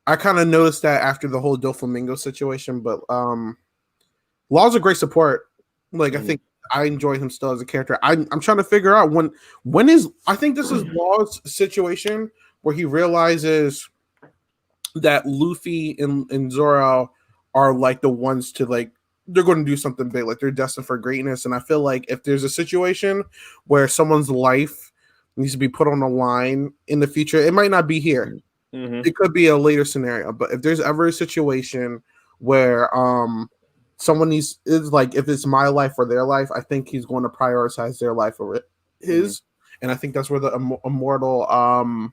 I kind of noticed that after the whole Doflamingo situation, but Law's a great support. Like I think I enjoy him still as a character. I'm trying to figure out when is I think this is Law's situation where he realizes that Luffy and Zoro are like the ones to like they're going to do something big, like they're destined for greatness. And I feel like if there's a situation where someone's life needs to be put on the line in the future, it might not be here. It could be a later scenario. But if there's ever a situation where someone is like, if it's my life or their life, I think he's going to prioritize their life over his. And I think that's where the immortal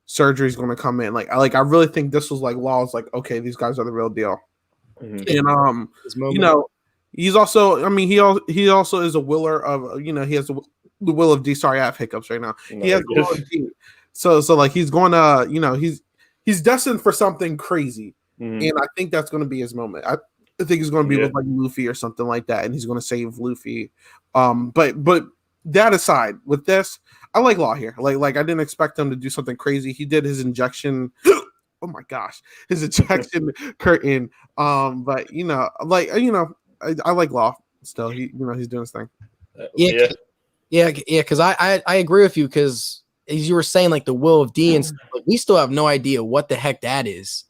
surgery is going to come in. Like I really think this was like Law's like, okay, these guys are the real deal. And He's also, I mean, he also is a willer of, he has the will of D. Sorry, I have hiccups right now. He has the will of D. So like he's going to, he's destined for something crazy, and I think that's going to be his moment. I think he's going to be with like Luffy or something like that, and he's going to save Luffy. But that aside, with this, I like Law here. Like I didn't expect him to do something crazy. He did his injection. Oh my gosh, his ejection curtain. But I like Law still. He's doing his thing. Yeah. Because I agree with you. Because as you were saying, like the will of D and stuff, like, we still have no idea what the heck that is.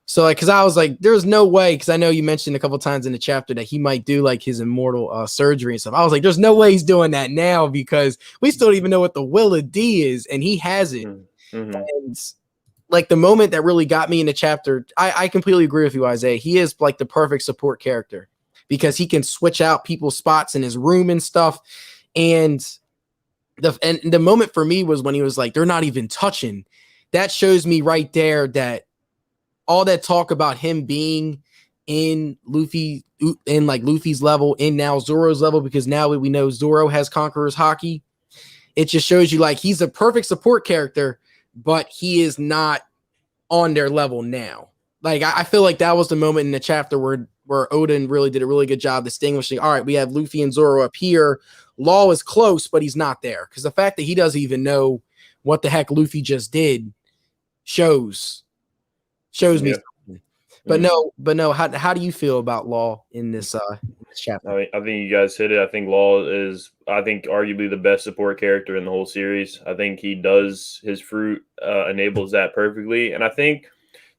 So like, because I was like, there's no way. Because I know you mentioned a couple times in the chapter that he might do like his immortal surgery and stuff. I was like, there's no way he's doing that now because we still don't even know what the will of D is, and he has it. And like the moment that really got me in the chapter, I completely agree with you, Isaiah. He is like the perfect support character because he can switch out people's spots in his room and stuff. And the moment for me was when he was like, they're not even touching. That shows me right there that all that talk about him being in Luffy's level, in now Zoro's level, because now we know Zoro has Conqueror's Haki. It just shows you like he's a perfect support character, but he is not on their level now. Like I feel like that was the moment in the chapter where Oden really did a really good job distinguishing. All right, we have Luffy and Zoro up here. Law is close, but he's not there. Because the fact that he doesn't even know what the heck Luffy just did shows me something. But no. How do you feel about Law in this chapter? I think you guys hit it. I think Law is, arguably the best support character in the whole series. I think he does his fruit enables that perfectly, and I think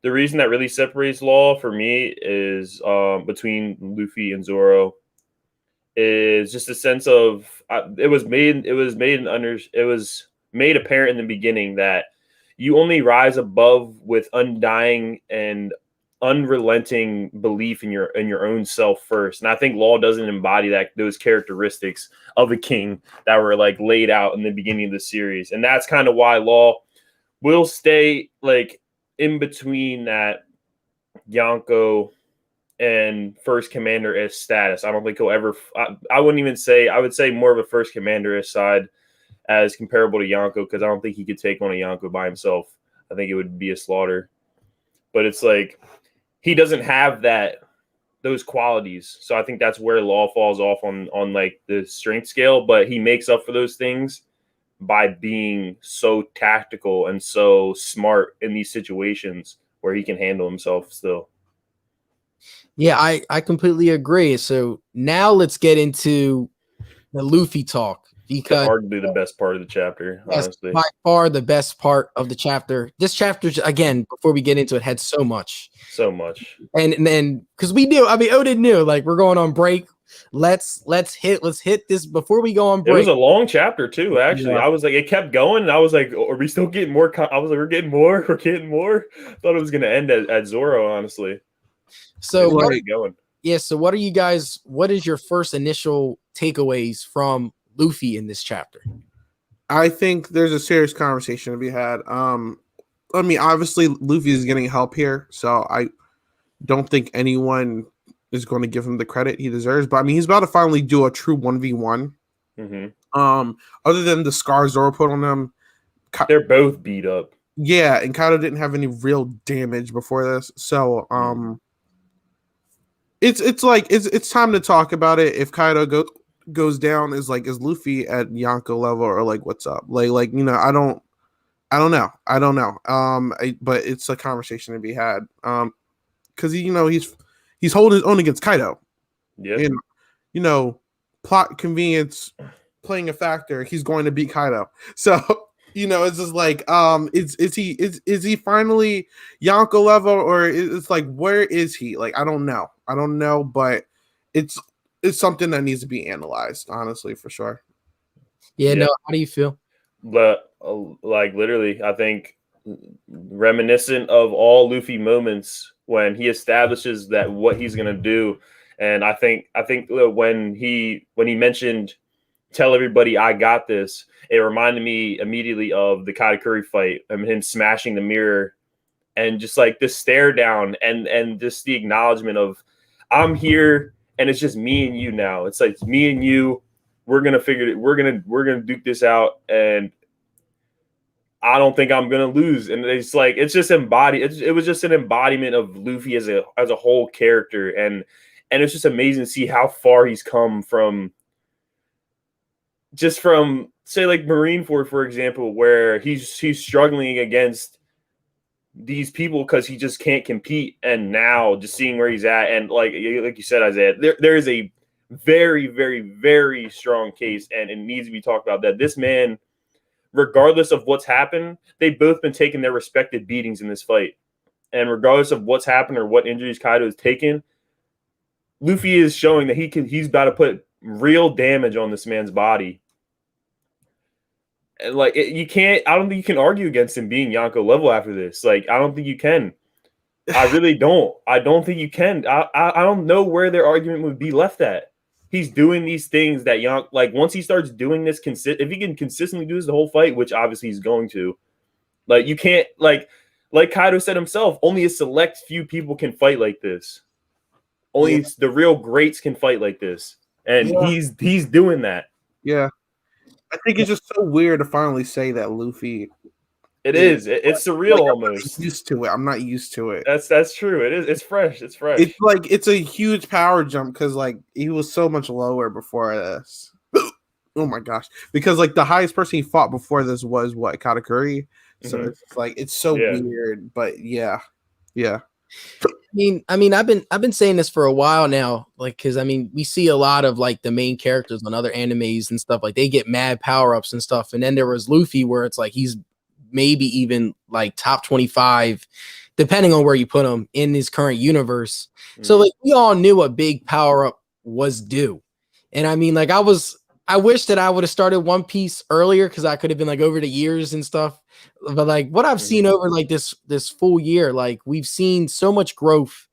the reason that really separates Law for me is between Luffy and Zoro is just a sense of it was made apparent in the beginning that you only rise above with undying and unrelenting belief in your own self first. And I think Law doesn't embody those characteristics of a king that were like laid out in the beginning of the series. And that's kind of why Law will stay like in between that Yonko and first commander-ish status. I don't think he'll ever I wouldn't even say, I would say more of a first commander-ish side as comparable to Yonko, because I don't think he could take on a Yonko by himself. I think it would be a slaughter. But it's like he doesn't have those qualities. So I think that's where Law falls off on like the strength scale, but he makes up for those things by being so tactical and so smart in these situations where he can handle himself still. Yeah, I completely agree. So now let's get into the Luffy talk, because arguably the best part of the chapter, honestly. By far the best part of the chapter. This chapter, again, before we get into it, had so much. And then because we knew, I mean, Oden knew, like, we're going on break. Let's hit this before we go on break. It was a long chapter too, actually. Yeah. I was like, it kept going, and I was like, are we still getting more? I was like, we're getting more. Thought it was gonna end at Zoro, honestly. So what are you guys? What is your first initial takeaways from Luffy in this chapter? I think there's a serious conversation to be had. I mean, obviously Luffy is getting help here, so I don't think anyone is going to give him the credit he deserves. But I mean, he's about to finally do a true 1v1. Other than the scars Zoro put on them, they're both beat up. Yeah, and Kaido didn't have any real damage before this, so it's time to talk about it. If Kaido goes down, is Luffy at Yonko level, or like what's up? Like you know, I don't know. But it's a conversation to be had. Because he's holding his own against Kaido. Yeah, and you know, plot convenience playing a factor. He's going to beat Kaido. So you know, it's just like is he finally Yonko level, or it's like where is he? Like I don't know, but it's something that needs to be analyzed, honestly, for sure. Yeah. No, how do you feel? But like literally, I think reminiscent of all Luffy moments when he establishes that what he's gonna do, and I think when he mentioned tell everybody I got this, it reminded me immediately of the Katakuri fight. I mean, him smashing the mirror and just like this stare down and just the acknowledgement of I'm here and it's just me and you now. It's like it's me and you. We're gonna figure it. We're gonna duke this out, and I don't think I'm gonna lose. And it's like it's just embodied. It was just an embodiment of Luffy as a whole character, and it's just amazing to see how far he's come from say like Marineford, for example, where he's struggling against these people because he just can't compete. And now just seeing where he's at, and like you said, Isaiah, there is a very, very, very strong case, and it needs to be talked about, that this man, regardless of what's happened, they've both been taking their respective beatings in this fight. And regardless of what's happened or what injuries Kaido has taken, Luffy is showing that he's about to put real damage on this man's body. And like I don't think you can argue against him being Yonko level after this. Like, I don't think you can. I really don't. I don't think you can. I don't know where their argument would be left at. He's doing these things that once he starts doing this, if he can consistently do this the whole fight, which obviously he's going to, like, you can't, like Kaido said himself, only a select few people can fight like this. Only the real greats can fight like this. And he's doing that. Yeah. I think it's just so weird to finally say that Luffy. It is. It's surreal almost. I'm not used to it. I'm not used to it. That's true. It is. It's fresh. It's fresh. It's like it's a huge power jump because like he was so much lower before this. Oh my gosh! Because like the highest person he fought before this was what, Katakuri. So it's like it's so weird, but yeah. I mean, I've been saying this for a while now, like, because I mean, we see a lot of like the main characters on other animes and stuff, like they get mad power ups and stuff, and then there was Luffy, where it's like he's maybe even like top 25, depending on where you put him in his current universe. So like we all knew a big power up was due, and I mean, like I wish that I would have started One Piece earlier because I could have been like over the years and stuff. But like what I've seen over like this full year, like we've seen so much growth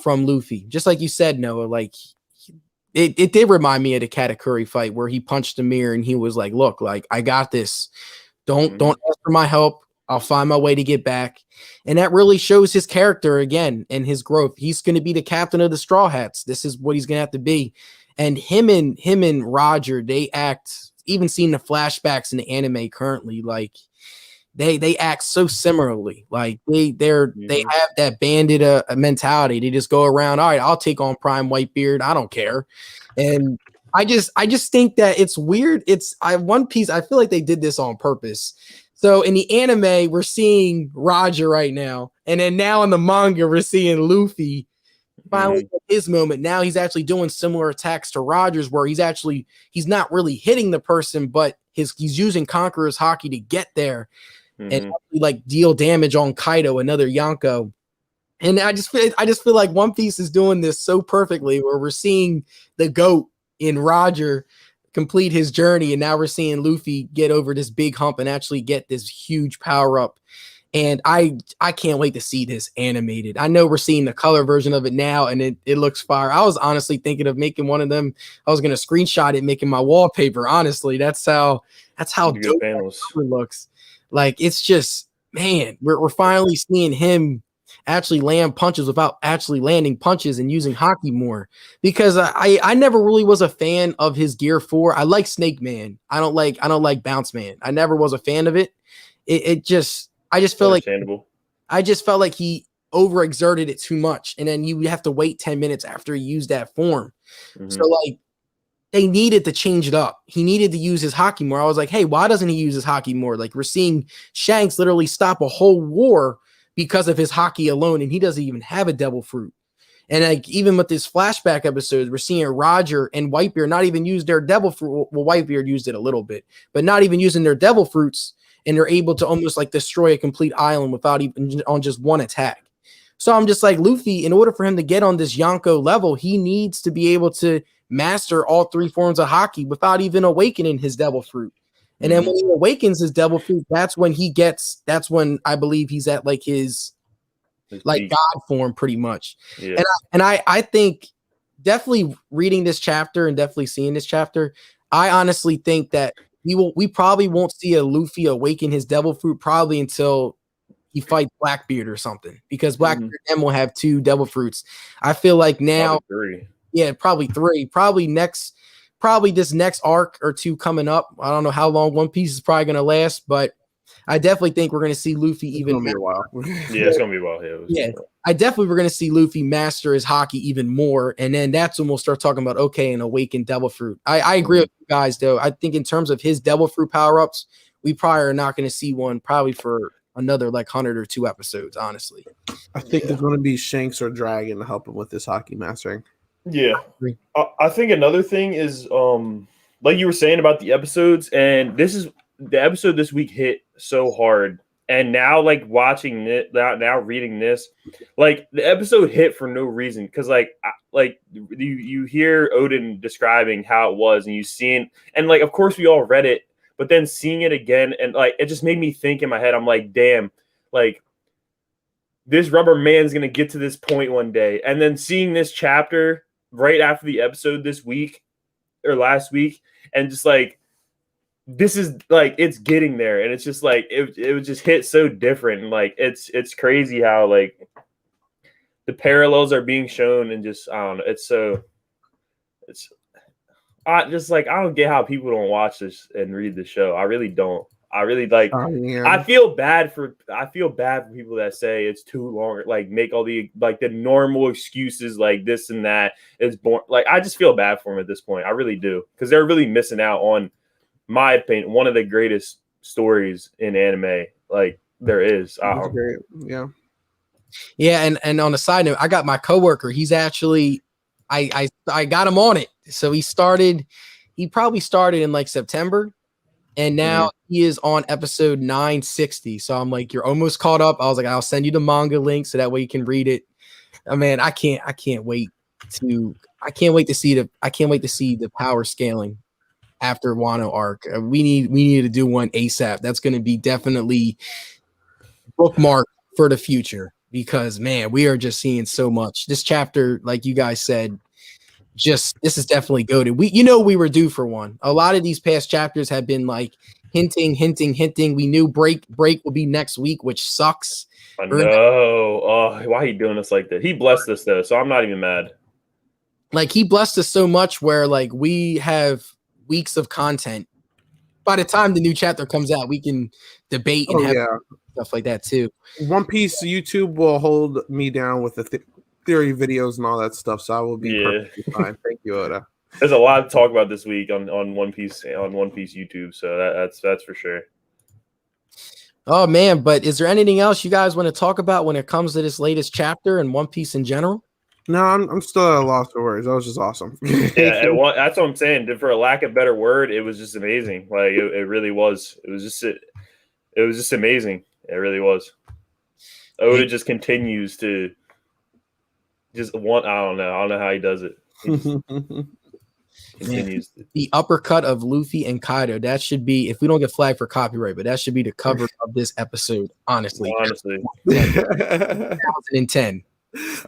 from Luffy. Just like you said, Noah, like it did remind me of the Katakuri fight where he punched the mirror and he was like, "Look, like I got this. Don't ask for my help. I'll find my way to get back." And that really shows his character again and his growth. He's going to be the captain of the Straw Hats. This is what he's going to have to be. And him and Roger, they act, even seeing the flashbacks in the anime currently, like they act so similarly. Like they have that bandit mentality. They just go around, all right, I'll take on Prime Whitebeard. I don't care. And I just think that it's weird. One Piece, I feel like they did this on purpose. So in the anime, we're seeing Roger right now. And then now in the manga, we're seeing Luffy finally his moment. Now he's actually doing similar attacks to Roger's, where he's not really hitting the person, but he's using Conqueror's Haki to get there and actually, like, deal damage on Kaido, another Yonko. And I just feel like One Piece is doing this so perfectly, where we're seeing the GOAT in Roger complete his journey, and now we're seeing Luffy get over this big hump and actually get this huge power up. And I can't wait to see this animated. I know we're seeing the color version of it now, and it looks fire. I was honestly thinking of making one of them. I was gonna screenshot it, making my wallpaper. Honestly, that's how dope it looks. Like, it's just, man, we're finally seeing him actually land punches without actually landing punches and using Haki more. Because I never really was a fan of his Gear 4. I like Snake Man. I don't like Bounce Man. I never was a fan of it. I just felt like he overexerted it too much, and then you have to wait 10 minutes after he used that form. So like they needed to change it up. He needed to use his Haki more. I was like, hey, why doesn't he use his Haki more? Like, we're seeing Shanks literally stop a whole war because of his Haki alone, and he doesn't even have a Devil Fruit. And like even with this flashback episodes, we're seeing Roger and Whitebeard not even use their Devil Fruit. Well, Whitebeard used it a little bit, but not even using their Devil Fruits, and they're able to almost like destroy a complete island without even on just one attack. So I'm just like, Luffy, in order for him to get on this Yonko level, he needs to be able to master all three forms of Haki without even awakening his Devil Fruit. And then when he awakens his Devil Fruit, that's when I believe he's at like his like peak. God form, pretty much. Yeah. And I think definitely reading this chapter and definitely seeing this chapter, I honestly think that we probably won't see a Luffy awaken his Devil Fruit probably until he fights Blackbeard or something, because Blackbeard then will have two Devil Fruits. I feel like now Yeah, probably 3. Probably this next arc or 2 coming up. I don't know how long One Piece is probably going to last, but I definitely think we're going to see Luffy It's even gonna be a while. Yeah, it's gonna be well. Yeah, I definitely we're going to see Luffy master his hockey even more, and then that's when we'll start talking about an awakened Devil Fruit. I agree with you guys though. I think in terms of his Devil Fruit power ups, we probably are not going to see one probably for another like 100 or 2 episodes. Honestly, I think there's going to be Shanks or Dragon to help him with this hockey mastering. Yeah. agree. I think another thing is like you were saying about the episodes, and this is the episode this week hit so hard. And now like watching it now reading this, like the episode hit for no reason because like you hear Odin describing how it was and you seen and like of course we all read it, but then seeing it again and like it just made me think in my head, I'm like, damn, like this rubber man's gonna get to this point one day. And then seeing this chapter right after the episode this week or last week, and just like this is like it's getting there, and it's just like it would just hit so different, and like it's crazy how like the parallels are being shown, and just I don't know, I just like I don't get how people don't watch this and read the show. I really don't. I really like. Yeah. I feel bad for people that say it's too long, like make all the like the normal excuses like this and that. It's born. Like I just feel bad for them at this point. I really do because they're really missing out on, my opinion, one of the greatest stories in anime. Like there is. That's great. Yeah. Yeah, and on a side note, I got my coworker. He's actually, I got him on it. So he probably started in like September, and now he is on episode 960. So I'm like, you're almost caught up. I was like, I'll send you the manga link so that way you can read it. Oh, man, I can't wait to see the power scaling after Wano arc. We need to do one ASAP. That's going to be definitely bookmark for the future. Because man, we are just seeing so much. This chapter, like you guys said, this is definitely goated. We were due for one. A lot of these past chapters have been like hinting. We knew break will be next week, which sucks. I know. Oh, why are you doing us like that? He blessed us though, so I'm not even mad. Like he blessed us so much where like we have weeks of content. By the time the new chapter comes out, we can debate and have stuff like that too. One Piece YouTube will hold me down with the theory videos and all that stuff, so I will be perfectly fine. Thank you, Oda. There's a lot to talk about this week on One Piece YouTube, so that's for sure. Oh man, but is there anything else you guys want to talk about when it comes to this latest chapter and One Piece in general? No, I'm still at a loss for words. That was just awesome. Yeah, that's what I'm saying. For a lack of a better word, it was just amazing. Like it really was. It was just amazing. It really was. Oda just continues to just want. I don't know how he does it. He just continues. The uppercut of Luffy and Kaido. That should be, if we don't get flagged for copyright, but that should be the cover of this episode. Honestly, 2010.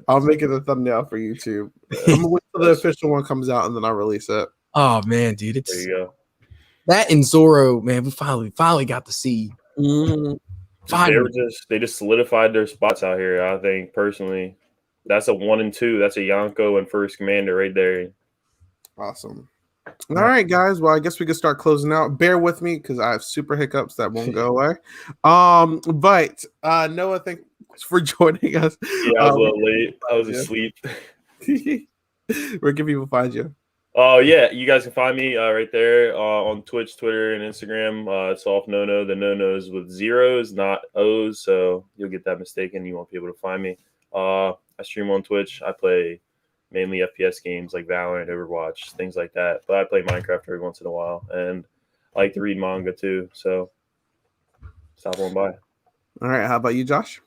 I'll make it a thumbnail for YouTube. I'm gonna wait till the official one comes out and then I'll release it. Oh man, dude, There you go. That and Zoro, man. We finally got to see. They just solidified their spots out here. I think personally, that's a 1 and 2. That's a Yonko and First Commander right there. Awesome. All right, guys. Well, I guess we can start closing out. Bear with me because I have super hiccups that won't go away. But Noah, thanks for joining us. Yeah, I was a little late. I was asleep. Where can people find you? Oh yeah, you guys can find me right there on Twitch, Twitter, and Instagram. It's off No. The No-Nos with zeros, not O's, so you'll get that mistaken. You won't be able to find me. I stream on Twitch. I play mainly FPS games like Valorant, Overwatch, things like that. But I play Minecraft every once in a while, and I like to read manga too. So stop on by. All right. How about you, Josh?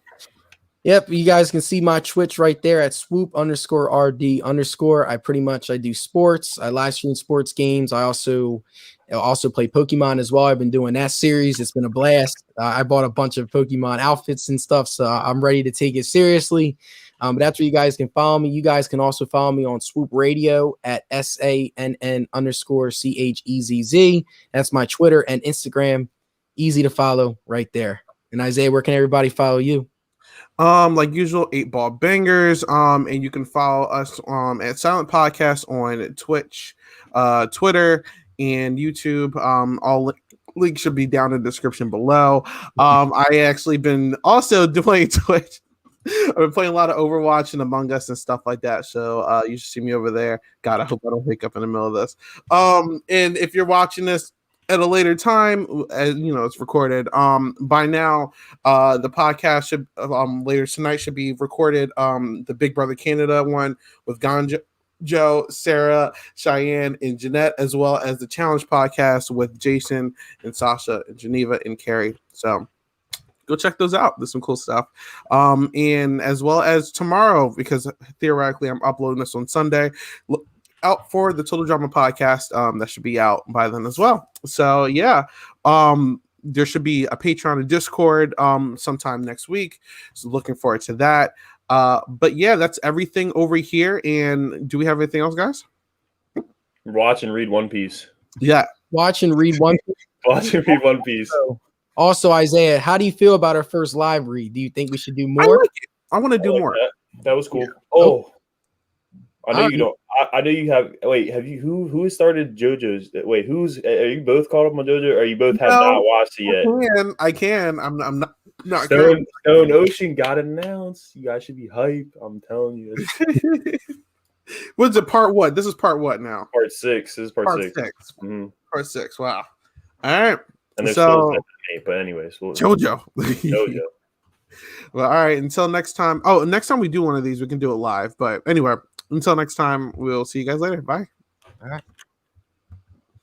Yep, you guys can see my Twitch right there at swoop_RD_. I do sports. I live stream sports games. I also play Pokemon as well. I've been doing that series. It's been a blast. I bought a bunch of Pokemon outfits and stuff, so I'm ready to take it seriously. But that's where you guys can follow me. You guys can also follow me on Swoop Radio at SANN_CHEZZ. That's my Twitter and Instagram. Easy to follow right there. And Isaiah, where can everybody follow you? Like usual, 8 Ball Bangers. And you can follow us at Silent Podcast on Twitch, Twitter, and YouTube. All links should be down in the description below. I actually been also doing Twitch. I've been playing a lot of Overwatch and Among Us and stuff like that. So you should see me over there. God, I hope I don't wake up in the middle of this. And if you're watching this at a later time, it's recorded. By now, the podcast should later tonight should be recorded. The Big Brother Canada one with Joe, Sarah, Cheyenne, and Jeanette, as well as the Challenge podcast with Jason and Sasha and Geneva and Carrie. So go check those out. There's some cool stuff. And as well as tomorrow, because theoretically I'm uploading this on Sunday, look out for the Total Drama podcast. That should be out by then as well. So yeah, there should be a Patreon and Discord sometime next week. So looking forward to that. But yeah, that's everything over here. And do we have anything else, guys? Watch and read One Piece. Yeah. Watch and read One Piece. Watch and read One Piece. Also, Isaiah, how do you feel about our first live read? Do you think we should do I more? like it. I want to do more. That was cool. Yeah. Oh, I know you don't. I know you have. Wait, have you? Who has started JoJo's? Wait, are you both caught up on JoJo? Or you both have not watched it yet? I can. I'm not. Stone Ocean got announced. You guys should be hype. I'm telling you. What's it? Part what? This is part what now? Part 6. This is part 6. Mm-hmm. Part 6. Wow. All right. And there's still 8, but anyways, JoJo. Well, all right. Until next time. Oh, next time we do one of these, we can do it live. But anyway, until next time, we'll see you guys later. Bye. All right.